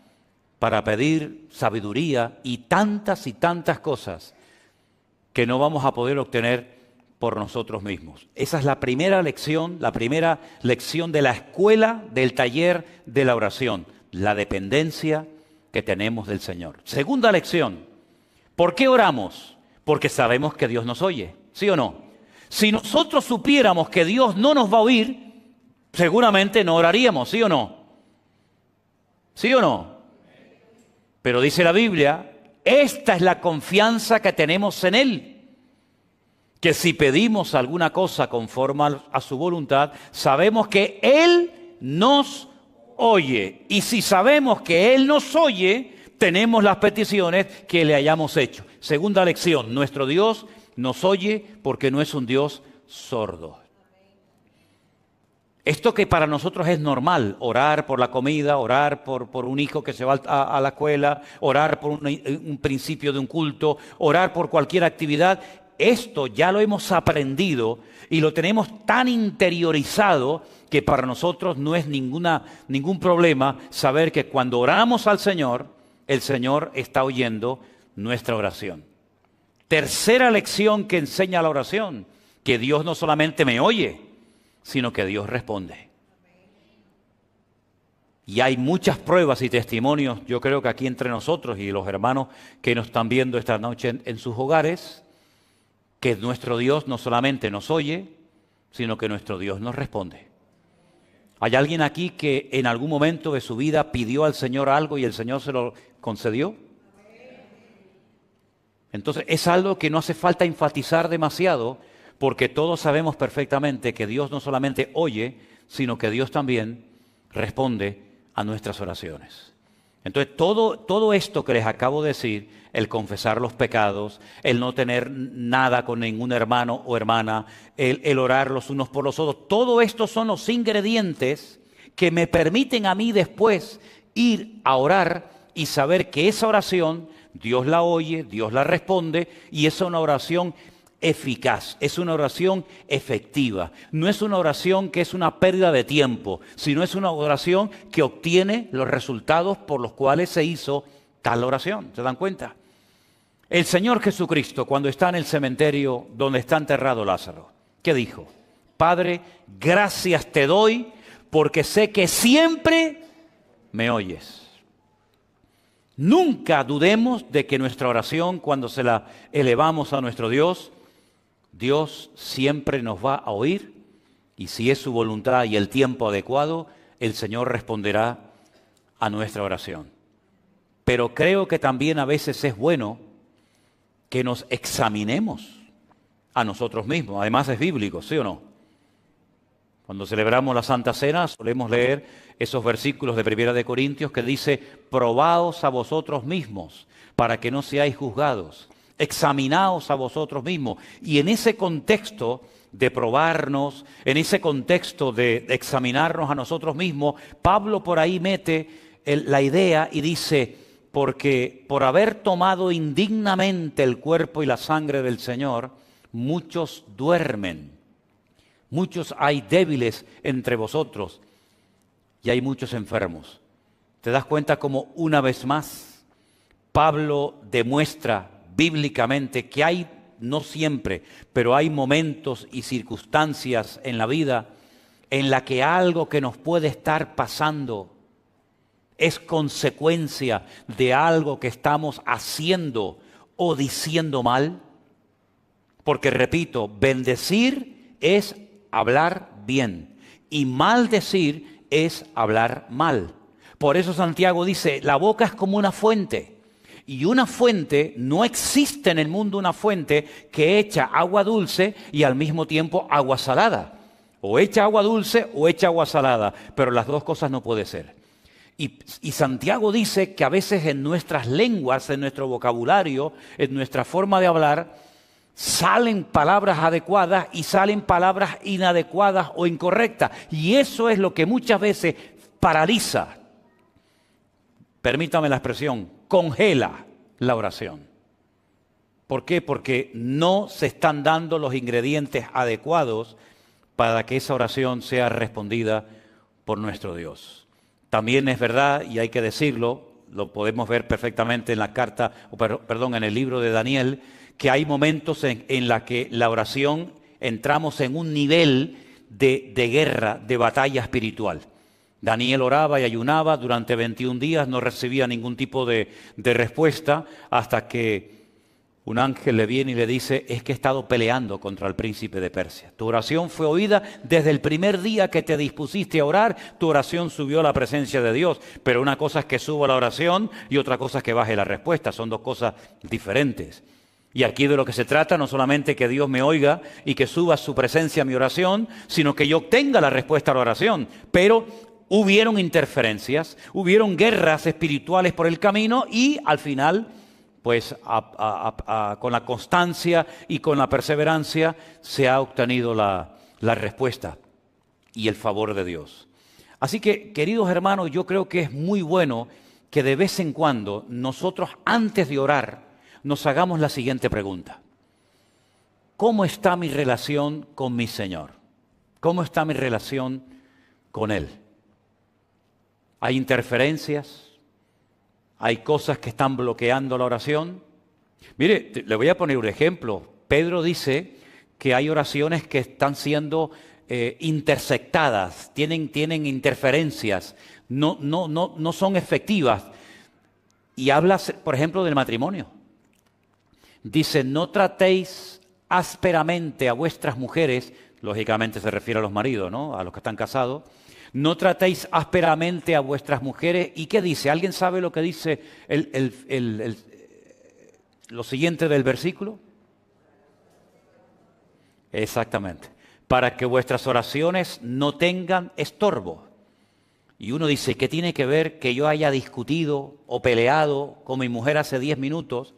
para pedir sabiduría y tantas cosas que no vamos a poder obtener por nosotros mismos. Esa es la primera lección de la escuela del taller de la oración, la dependencia que tenemos del Señor. Segunda lección, ¿por qué oramos? Porque sabemos que Dios nos oye, ¿sí o no? Si nosotros supiéramos que Dios no nos va a oír, seguramente no oraríamos, ¿sí o no? ¿Sí o no? Pero dice la Biblia, esta es la confianza que tenemos en Él, que si pedimos alguna cosa conforme a su voluntad, sabemos que Él nos oye. Y si sabemos que Él nos oye, tenemos las peticiones que le hayamos hecho. Segunda lección, nuestro Dios nos oye porque no es un Dios sordo. Esto que para nosotros es normal, orar por la comida, orar por un hijo que se va a la escuela, orar por un principio de un culto, orar por cualquier actividad, esto ya lo hemos aprendido y lo tenemos tan interiorizado que para nosotros no es ningún problema saber que cuando oramos al Señor, el Señor está oyendo nuestra oración. Tercera lección que enseña la oración, que Dios no solamente me oye, sino que Dios responde. Y hay muchas pruebas y testimonios, yo creo que aquí entre nosotros y los hermanos que nos están viendo esta noche en sus hogares, que nuestro Dios no solamente nos oye, sino que nuestro Dios nos responde. ¿Hay alguien aquí que en algún momento de su vida pidió al Señor algo y el Señor se lo concedió? Entonces es algo que no hace falta enfatizar demasiado, porque todos sabemos perfectamente que Dios no solamente oye, sino que Dios también responde a nuestras oraciones. Entonces todo esto que les acabo de decir, el confesar los pecados, el no tener nada con ningún hermano o hermana, el orar los unos por los otros, todo esto son los ingredientes que me permiten a mí después ir a orar y saber que esa oración Dios la oye, Dios la responde y es una oración eficaz, es una oración efectiva. No es una oración que es una pérdida de tiempo, sino es una oración que obtiene los resultados por los cuales se hizo tal oración. ¿Se dan cuenta? El Señor Jesucristo, cuando está en el cementerio donde está enterrado Lázaro, ¿qué dijo? Padre, gracias te doy porque sé que siempre me oyes. Nunca dudemos de que nuestra oración, cuando se la elevamos a nuestro Dios, Dios siempre nos va a oír y si es su voluntad y el tiempo adecuado, el Señor responderá a nuestra oración. Pero creo que también a veces es bueno que nos examinemos a nosotros mismos. Además es bíblico, ¿sí o no? Cuando celebramos la Santa Cena solemos leer esos versículos de 1 Corintios que dice, probaos a vosotros mismos para que no seáis juzgados. Examinaos a vosotros mismos. Y en ese contexto de probarnos, en ese contexto de examinarnos a nosotros mismos, Pablo por ahí mete la idea y dice, porque por haber tomado indignamente el cuerpo y la sangre del Señor, muchos duermen. Muchos hay débiles entre vosotros y hay muchos enfermos. ¿Te das cuenta cómo una vez más Pablo demuestra bíblicamente que hay no siempre, pero hay momentos y circunstancias en la vida en la que algo que nos puede estar pasando es consecuencia de algo que estamos haciendo o diciendo mal. Porque repito, bendecir es hablar bien y maldecir es hablar mal. Por eso Santiago dice, la boca es como una fuente. Y una fuente, no existe en el mundo una fuente que echa agua dulce y al mismo tiempo agua salada. O echa agua dulce o echa agua salada, pero las dos cosas no puede ser. Y Santiago dice que a veces en nuestras lenguas, en nuestro vocabulario, en nuestra forma de hablar, salen palabras adecuadas y salen palabras inadecuadas o incorrectas. Y eso es lo que muchas veces paraliza, permítame la expresión, congela la oración. ¿Por qué? Porque no se están dando los ingredientes adecuados para que esa oración sea respondida por nuestro Dios. También es verdad, y hay que decirlo, lo podemos ver perfectamente en la carta, en el libro de Daniel, que hay momentos en la que la oración entramos en un nivel de guerra, de batalla espiritual. Daniel oraba y ayunaba durante 21 días, no recibía ningún tipo de respuesta hasta que un ángel le viene y le dice, es que he estado peleando contra el príncipe de Persia. Tu oración fue oída desde el primer día que te dispusiste a orar, tu oración subió a la presencia de Dios. Pero una cosa es que suba la oración y otra cosa es que baje la respuesta, son dos cosas diferentes. Y aquí de lo que se trata, no solamente que Dios me oiga y que suba a su presencia mi oración, sino que yo obtenga la respuesta a la oración. Pero hubieron interferencias, hubieron guerras espirituales por el camino y al final, pues con la constancia y con la perseverancia se ha obtenido la respuesta y el favor de Dios. Así que, queridos hermanos, yo creo que es muy bueno que de vez en cuando nosotros antes de orar nos hagamos la siguiente pregunta. ¿Cómo está mi relación con mi Señor? ¿Cómo está mi relación con Él? ¿Hay interferencias? ¿Hay cosas que están bloqueando la oración? Mire, le voy a poner un ejemplo. Pedro dice que hay oraciones que están siendo intersectadas, tienen interferencias, no son efectivas. Y habla, por ejemplo, del matrimonio. Dice, no tratéis ásperamente a vuestras mujeres, lógicamente se refiere a los maridos, ¿no? A los que están casados. No tratéis ásperamente a vuestras mujeres. ¿Y qué dice? ¿Alguien sabe lo que dice lo siguiente del versículo? Exactamente. Para que vuestras oraciones no tengan estorbo. Y uno dice, ¿qué tiene que ver que yo haya discutido o peleado con mi mujer hace 10 minutos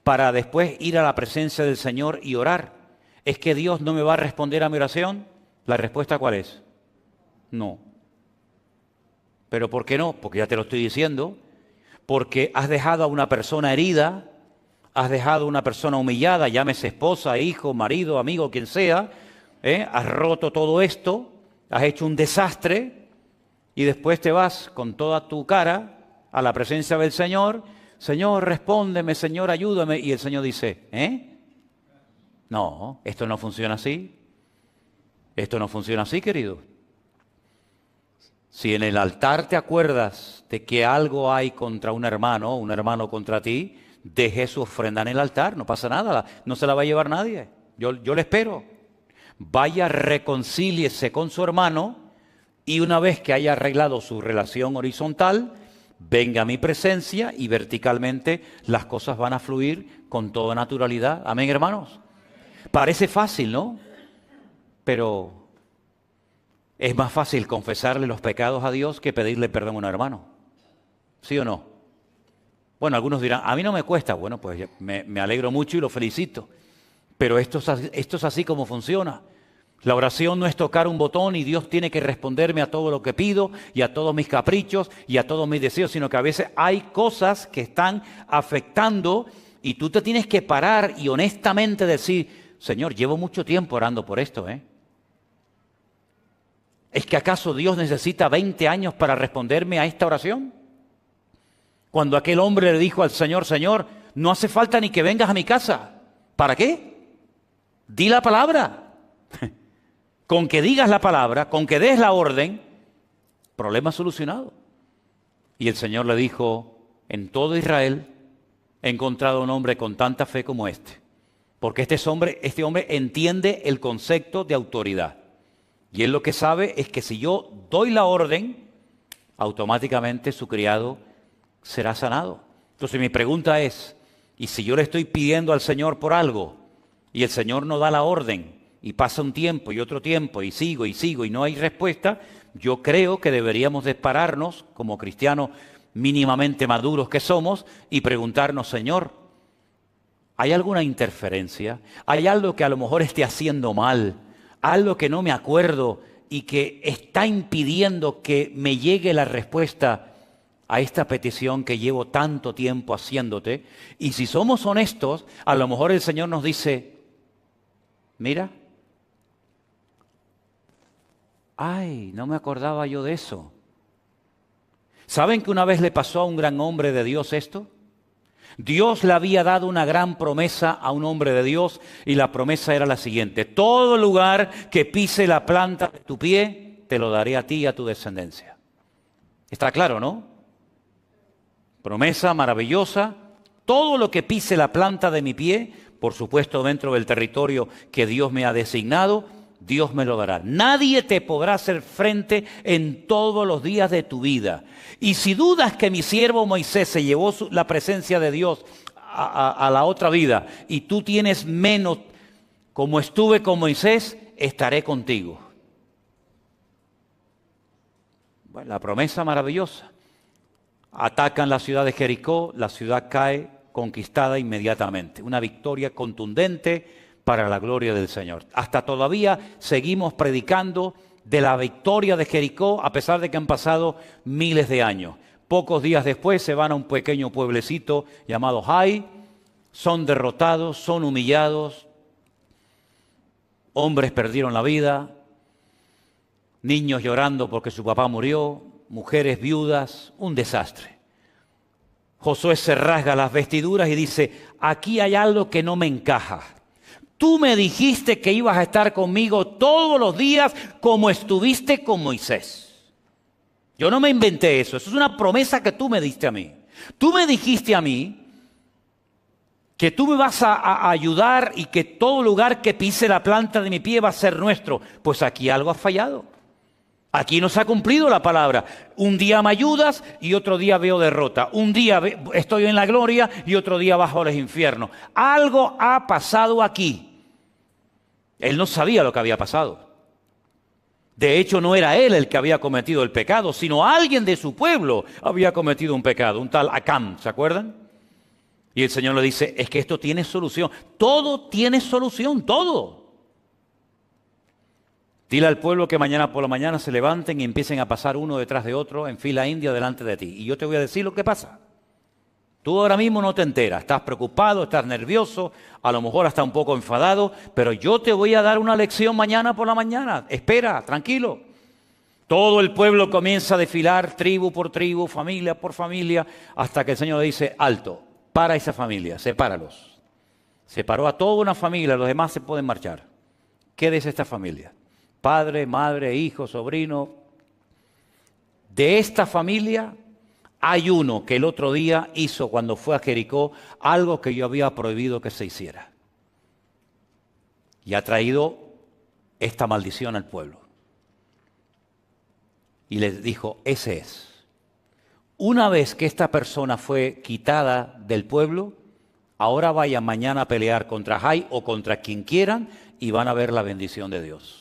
para después ir a la presencia del Señor y orar? ¿Es que Dios no me va a responder a mi oración? ¿La respuesta cuál es? No. ¿Pero por qué no? Porque ya te lo estoy diciendo. Porque has dejado a una persona herida, has dejado a una persona humillada, llámese esposa, hijo, marido, amigo, quien sea, has roto todo esto, has hecho un desastre y después te vas con toda tu cara a la presencia del Señor. Señor, respóndeme, Señor, ayúdame. Y el Señor dice, no, esto no funciona así. Esto no funciona así, querido. Si en el altar te acuerdas de que algo hay contra un hermano contra ti, deje su ofrenda en el altar, no pasa nada, no se la va a llevar nadie. Yo le espero. Vaya, reconcíliese con su hermano y una vez que haya arreglado su relación horizontal, venga a mi presencia y verticalmente las cosas van a fluir con toda naturalidad. Amén, hermanos. Parece fácil, ¿no? Pero es más fácil confesarle los pecados a Dios que pedirle perdón a un hermano. ¿Sí o no? Bueno, algunos dirán, a mí no me cuesta. Bueno, pues me alegro mucho y lo felicito. Pero esto es así como funciona. La oración no es tocar un botón y Dios tiene que responderme a todo lo que pido y a todos mis caprichos y a todos mis deseos, sino que a veces hay cosas que están afectando y tú te tienes que parar y honestamente decir, Señor, llevo mucho tiempo orando por esto, ¿Es que acaso Dios necesita 20 años para responderme a esta oración? Cuando aquel hombre le dijo al Señor, Señor, no hace falta ni que vengas a mi casa. ¿Para qué? Di la palabra. Con que digas la palabra, con que des la orden, problema solucionado. Y el Señor le dijo, en todo Israel he encontrado un hombre con tanta fe como este. Porque este hombre entiende el concepto de autoridad. Y él lo que sabe es que si yo doy la orden, automáticamente su criado será sanado. Entonces mi pregunta es, ¿y si yo le estoy pidiendo al Señor por algo y el Señor no da la orden y pasa un tiempo y otro tiempo y sigo y no hay respuesta? Yo creo que deberíamos de pararnos como cristianos mínimamente maduros que somos y preguntarnos, Señor, ¿hay alguna interferencia? ¿Hay algo que a lo mejor esté haciendo mal? ¿Algo que no me acuerdo y que está impidiendo que me llegue la respuesta a esta petición que llevo tanto tiempo haciéndote? Y si somos honestos, a lo mejor el Señor nos dice, mira, ay, no me acordaba yo de eso. ¿Saben que una vez le pasó a un gran hombre de Dios esto? Dios le había dado una gran promesa a un hombre de Dios y la promesa era la siguiente: todo lugar que pise la planta de tu pie, te lo daré a ti y a tu descendencia. Está claro, ¿no? Promesa maravillosa. Todo lo que pise la planta de mi pie, por supuesto dentro del territorio que Dios me ha designado, Dios me lo dará. Nadie te podrá hacer frente en todos los días de tu vida. Y si dudas que mi siervo Moisés se llevó la presencia de Dios a la otra vida y tú tienes menos, como estuve con Moisés, estaré contigo. Bueno, la promesa maravillosa. Atacan la ciudad de Jericó, la ciudad cae conquistada inmediatamente. Una victoria contundente para la gloria del Señor. Hasta todavía seguimos predicando de la victoria de Jericó a pesar de que han pasado miles de años. Pocos días después se van a un pequeño pueblecito llamado Hai, son derrotados, son humillados, hombres perdieron la vida, niños llorando porque su papá murió, mujeres viudas, un desastre. Josué se rasga las vestiduras y dice, aquí hay algo que no me encaja. Tú me dijiste que ibas a estar conmigo todos los días como estuviste con Moisés. Yo no me inventé eso. Eso es una promesa que tú me diste a mí. Tú me dijiste a mí que tú me vas a ayudar y que todo lugar que pise la planta de mi pie va a ser nuestro. Pues aquí algo ha fallado. Aquí no se ha cumplido la palabra. Un día me ayudas y otro día veo derrota. Un día estoy en la gloria y otro día bajo los infiernos. Algo ha pasado aquí. Él no sabía lo que había pasado. De hecho, no era él el que había cometido el pecado, sino alguien de su pueblo había cometido un pecado, un tal Acán, ¿se acuerdan? Y el Señor le dice, es que esto tiene solución. Todo tiene solución, todo. Dile al pueblo que mañana por la mañana se levanten y empiecen a pasar uno detrás de otro en fila india delante de ti. Y yo te voy a decir lo que pasa. Tú ahora mismo no te enteras, estás preocupado, estás nervioso, a lo mejor hasta un poco enfadado, pero yo te voy a dar una lección mañana por la mañana. Espera, tranquilo. Todo el pueblo comienza a desfilar, tribu por tribu, familia por familia, hasta que el Señor le dice, alto, para esa familia, sepáralos. Separó a toda una familia, los demás se pueden marchar. Quédese esta familia. Padre, madre, hijo, sobrino. De esta familia hay uno que el otro día hizo cuando fue a Jericó algo que yo había prohibido que se hiciera. Y ha traído esta maldición al pueblo. Y les dijo, ese es. Una vez que esta persona fue quitada del pueblo, ahora vayan mañana a pelear contra Hai o contra quien quieran y van a ver la bendición de Dios.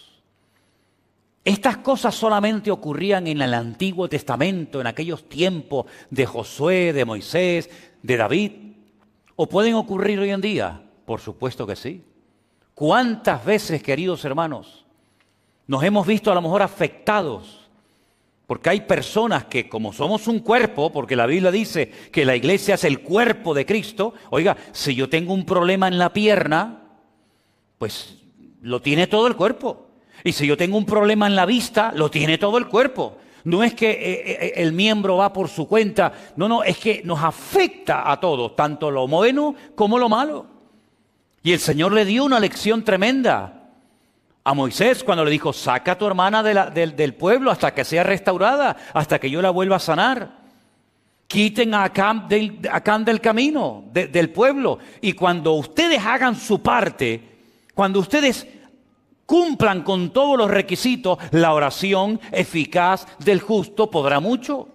Estas cosas solamente ocurrían en el Antiguo Testamento, en aquellos tiempos de Josué, de Moisés, de David. ¿O pueden ocurrir hoy en día? Por supuesto que sí. ¿Cuántas veces, queridos hermanos, nos hemos visto a lo mejor afectados? Porque hay personas que, como somos un cuerpo, porque la Biblia dice que la iglesia es el cuerpo de Cristo, oiga, si yo tengo un problema en la pierna, pues lo tiene todo el cuerpo. Y si yo tengo un problema en la vista, lo tiene todo el cuerpo. No es que el miembro va por su cuenta. No, es que nos afecta a todos, tanto lo bueno como lo malo. Y el Señor le dio una lección tremenda a Moisés cuando le dijo, saca a tu hermana del pueblo hasta que sea restaurada, hasta que yo la vuelva a sanar. Quiten a Acán del camino, del pueblo. Y cuando ustedes hagan su parte, cuando ustedes cumplan con todos los requisitos, la oración eficaz del justo podrá mucho.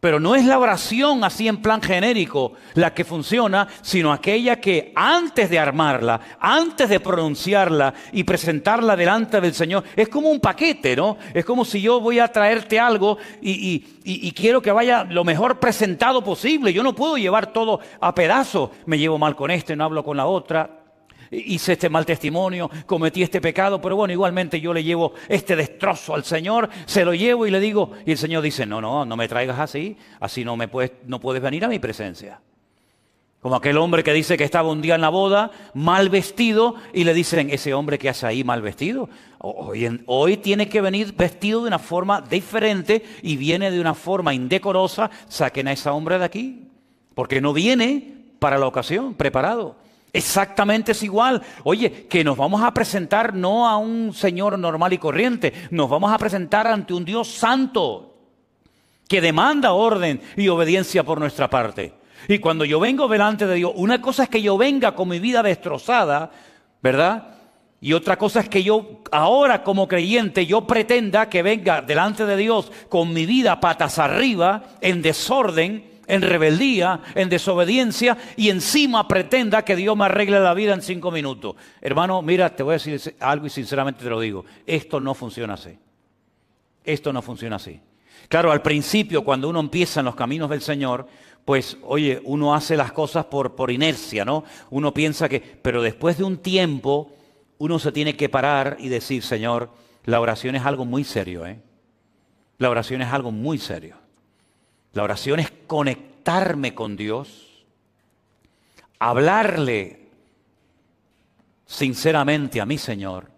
Pero no es la oración así en plan genérico la que funciona, sino aquella que antes de armarla, antes de pronunciarla y presentarla delante del Señor, es como un paquete, ¿no? Es como si yo voy a traerte algo y quiero que vaya lo mejor presentado posible. Yo no puedo llevar todo a pedazos. Me llevo mal con este, no hablo con la otra. Hice este mal testimonio, cometí este pecado, pero bueno, igualmente yo le llevo este destrozo al Señor, se lo llevo y le digo, y el Señor dice, no me traigas así no puedes venir a mi presencia. Como aquel hombre que dice que estaba un día en la boda, mal vestido, y le dicen, ese hombre que hace ahí mal vestido, hoy tiene que venir vestido de una forma diferente y viene de una forma indecorosa, saquen a ese hombre de aquí, porque no viene para la ocasión preparado. Exactamente es igual. Oye, que nos vamos a presentar no a un Señor normal y corriente, nos vamos a presentar ante un Dios santo que demanda orden y obediencia por nuestra parte. Y cuando yo vengo delante de Dios, una cosa es que yo venga con mi vida destrozada, ¿verdad? Y otra cosa es que yo ahora como creyente yo pretenda que venga delante de Dios con mi vida patas arriba, en desorden, en rebeldía, en desobediencia, y encima pretenda que Dios me arregle la vida en 5 minutos. Hermano, mira, te voy a decir algo y sinceramente te lo digo. Esto no funciona así. Esto no funciona así. Claro, al principio, cuando uno empieza en los caminos del Señor, pues, oye, uno hace las cosas por inercia, ¿no? Uno piensa que, pero después de un tiempo, uno se tiene que parar y decir, Señor, la oración es algo muy serio, ¿eh? La oración es algo muy serio. La oración es conectarme con Dios, hablarle sinceramente a mi Señor.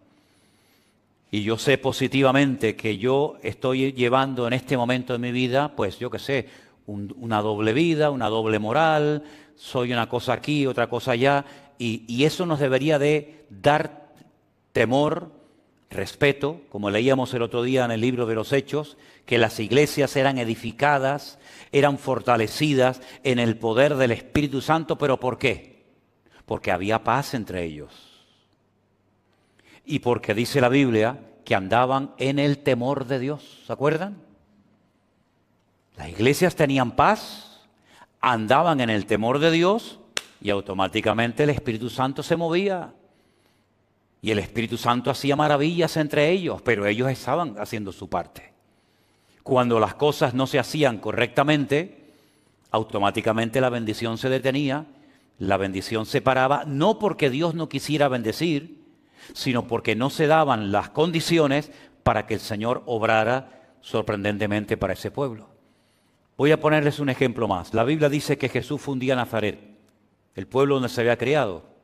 Y yo sé positivamente que yo estoy llevando en este momento de mi vida, pues yo qué sé, una doble vida, una doble moral, soy una cosa aquí, otra cosa allá, y eso nos debería de dar temor, respeto, como leíamos el otro día en el libro de los Hechos, que las iglesias eran edificadas, eran fortalecidas en el poder del Espíritu Santo, ¿pero por qué? Porque había paz entre ellos. Y porque dice la Biblia que andaban en el temor de Dios, ¿se acuerdan? Las iglesias tenían paz, andaban en el temor de Dios y automáticamente el Espíritu Santo se movía. Y el Espíritu Santo hacía maravillas entre ellos, pero ellos estaban haciendo su parte. Cuando las cosas no se hacían correctamente, automáticamente la bendición se detenía, la bendición se paraba, no porque Dios no quisiera bendecir, sino porque no se daban las condiciones para que el Señor obrara sorprendentemente para ese pueblo. Voy a ponerles un ejemplo más. La Biblia dice que Jesús fue un día a Nazaret, el pueblo donde se había criado.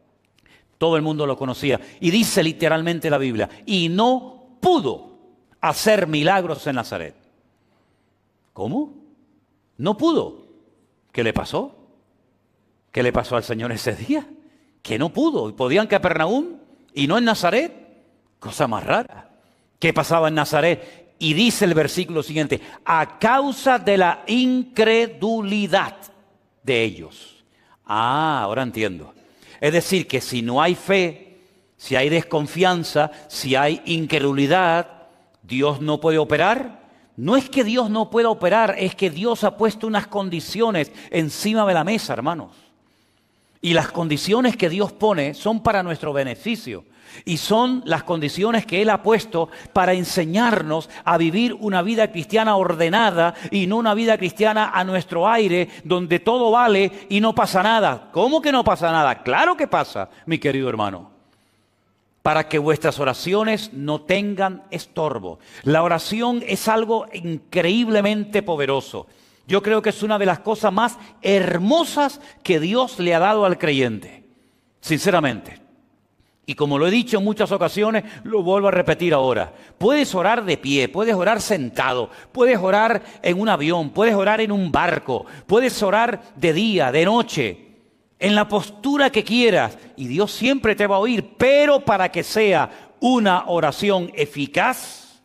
Todo el mundo lo conocía. Y dice literalmente la Biblia, y no pudo hacer milagros en Nazaret. ¿Cómo? No pudo. ¿Qué le pasó? ¿Qué le pasó al Señor ese día? Que no pudo. ¿Podían Capernaum y no en Nazaret? Cosa más rara. ¿Qué pasaba en Nazaret? Y dice el versículo siguiente, a causa de la incredulidad de ellos. Ah, ahora entiendo. Es decir, que si no hay fe, si hay desconfianza, si hay incredulidad, ¿Dios no puede operar? No es que Dios no pueda operar, es que Dios ha puesto unas condiciones encima de la mesa, hermanos. Y las condiciones que Dios pone son para nuestro beneficio. Y son las condiciones que Él ha puesto para enseñarnos a vivir una vida cristiana ordenada y no una vida cristiana a nuestro aire, donde todo vale y no pasa nada. ¿Cómo que no pasa nada? Claro que pasa, mi querido hermano. Para que vuestras oraciones no tengan estorbo. La oración es algo increíblemente poderoso. Yo creo que es una de las cosas más hermosas que Dios le ha dado al creyente. Sinceramente. Y como lo he dicho en muchas ocasiones, lo vuelvo a repetir ahora. Puedes orar de pie, puedes orar sentado, puedes orar en un avión, puedes orar en un barco, puedes orar de día, de noche. en la postura que quieras, y Dios siempre te va a oír, pero para que sea una oración eficaz,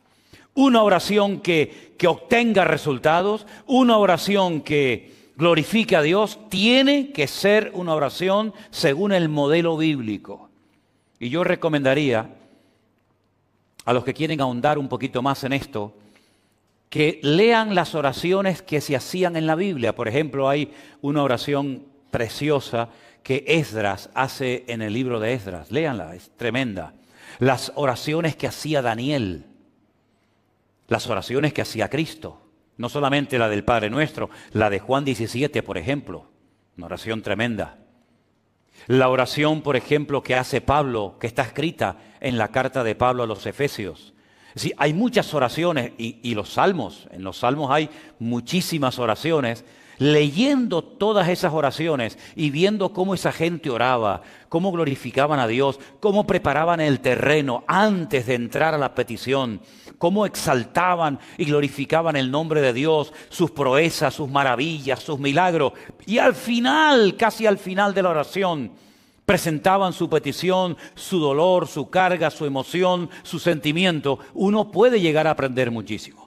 una oración que obtenga resultados, una oración que glorifique a Dios, tiene que ser una oración según el modelo bíblico. Y yo recomendaría a los que quieren ahondar un poquito más en esto, que lean las oraciones que se hacían en la Biblia. Por ejemplo, hay una oración preciosa que Esdras hace en el libro de Esdras. Léanla, es tremenda. Las oraciones que hacía Daniel, las oraciones que hacía Cristo, no solamente la del Padre Nuestro, la de Juan 17, por ejemplo, una oración tremenda. La oración, por ejemplo, que hace Pablo, que está escrita en la carta de Pablo a los Efesios. Sí, hay muchas oraciones y los salmos, en los salmos hay muchísimas oraciones. Leyendo todas esas oraciones y viendo cómo esa gente oraba, cómo glorificaban a Dios, cómo preparaban el terreno antes de entrar a la petición, cómo exaltaban y glorificaban el nombre de Dios, sus proezas, sus maravillas, sus milagros. Y al final, casi al final de la oración, presentaban su petición, su dolor, su carga, su emoción, su sentimiento. Uno puede llegar a aprender muchísimo.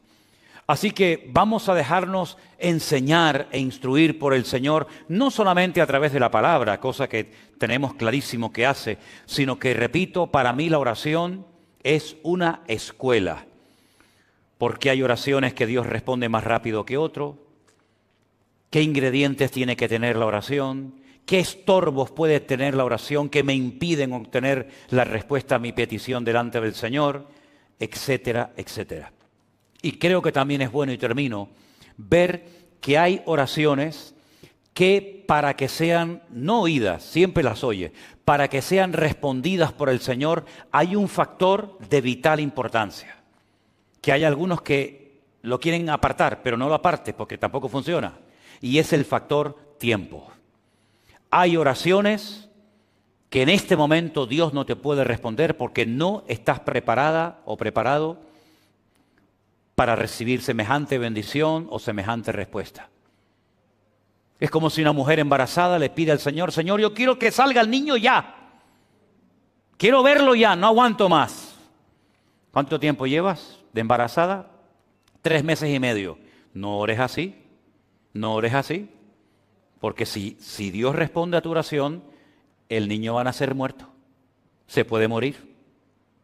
Así que vamos a dejarnos enseñar e instruir por el Señor, no solamente a través de la palabra, cosa que tenemos clarísimo que hace, sino que, repito, para mí la oración es una escuela. Porque hay oraciones que Dios responde más rápido que otro. ¿Qué ingredientes tiene que tener la oración? ¿Qué estorbos puede tener la oración que me impiden obtener la respuesta a mi petición delante del Señor? Etcétera, etcétera. Y creo que también es bueno, y termino, ver que hay oraciones que para que sean no oídas, siempre las oye, para que sean respondidas por el Señor, hay un factor de vital importancia. Que hay algunos que lo quieren apartar, pero no lo aparte porque tampoco funciona. Y es el factor tiempo. Hay oraciones que en este momento Dios no te puede responder porque no estás preparada o preparado para recibir semejante bendición o semejante respuesta. Es como si una mujer embarazada le pide al Señor, Señor, yo quiero que salga el niño ya. Quiero verlo ya, no aguanto más. ¿Cuánto tiempo llevas de embarazada? 3 meses y medio. No ores así, no ores así. Porque si Dios responde a tu oración, el niño va a nacer muerto. Se puede morir.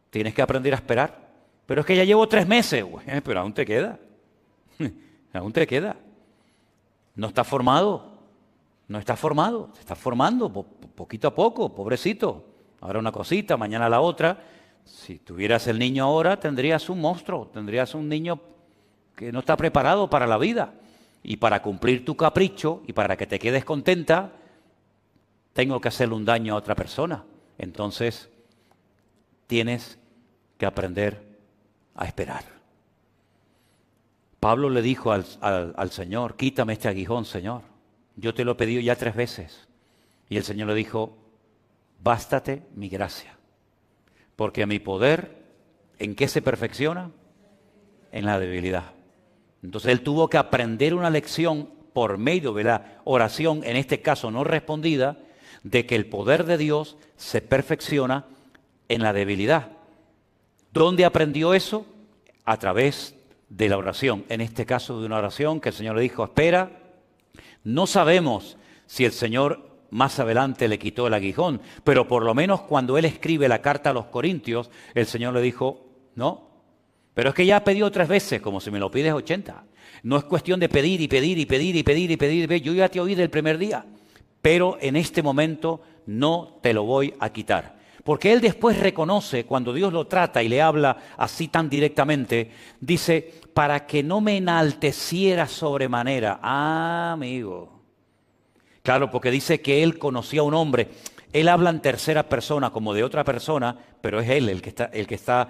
Tienes que aprender a esperar. Pero es que ya llevo 3 meses. Bueno, pero aún te queda. Aún te queda. No está formado. No está formado. Se está formando poquito a poco, pobrecito. Ahora una cosita, mañana la otra. Si tuvieras el niño ahora, tendrías un monstruo. Tendrías un niño que no está preparado para la vida. Y para cumplir tu capricho y para que te quedes contenta, tengo que hacerle un daño a otra persona. Entonces, tienes que aprender a esperar. Pablo le dijo al Señor, quítame este aguijón, Señor. Yo te lo he pedido ya 3 veces. Y el Señor le dijo, bástate mi gracia. Porque mi poder, ¿en qué se perfecciona? En la debilidad. Entonces él tuvo que aprender una lección por medio de la oración, en este caso no respondida, de que el poder de Dios se perfecciona en la debilidad. ¿Dónde aprendió eso? A través de la oración. En este caso de una oración que el Señor le dijo, espera. No sabemos si el Señor más adelante le quitó el aguijón, pero por lo menos cuando él escribe la carta a los Corintios, el Señor le dijo, no. Pero es que ya ha pedido 3 veces, como si me lo pides 80. No es cuestión de pedir y pedir y pedir y pedir y pedir. Yo ya te oí del primer día, pero en este momento no te lo voy a quitar. Porque él después reconoce, cuando Dios lo trata y le habla así tan directamente, dice, para que no me enalteciera sobremanera. Ah, amigo. Claro, porque dice que él conocía a un hombre. Él habla en tercera persona como de otra persona, pero es él el que está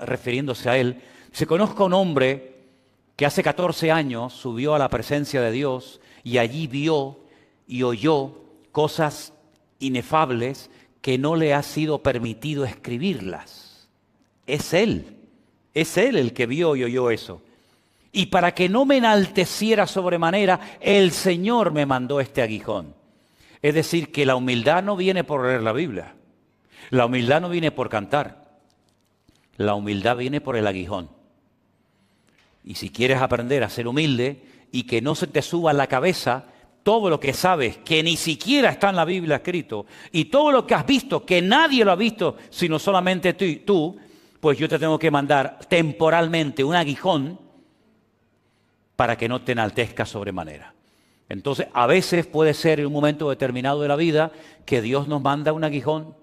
refiriéndose a él. Se conozca a un hombre que hace 14 años subió a la presencia de Dios y allí vio y oyó cosas inefables que no le ha sido permitido escribirlas. Es él el que vio y oyó eso. Y para que no me enalteciera sobremanera, el Señor me mandó este aguijón. Es decir, que la humildad no viene por leer la Biblia. La humildad no viene por cantar. La humildad viene por el aguijón. Y si quieres aprender a ser humilde y que no se te suba a la cabeza todo lo que sabes, que ni siquiera está en la Biblia escrito, y todo lo que has visto, que nadie lo ha visto, sino solamente tú, pues yo te tengo que mandar temporalmente un aguijón para que no te enaltezcas sobremanera. Entonces, a veces puede ser en un momento determinado de la vida que Dios nos manda un aguijón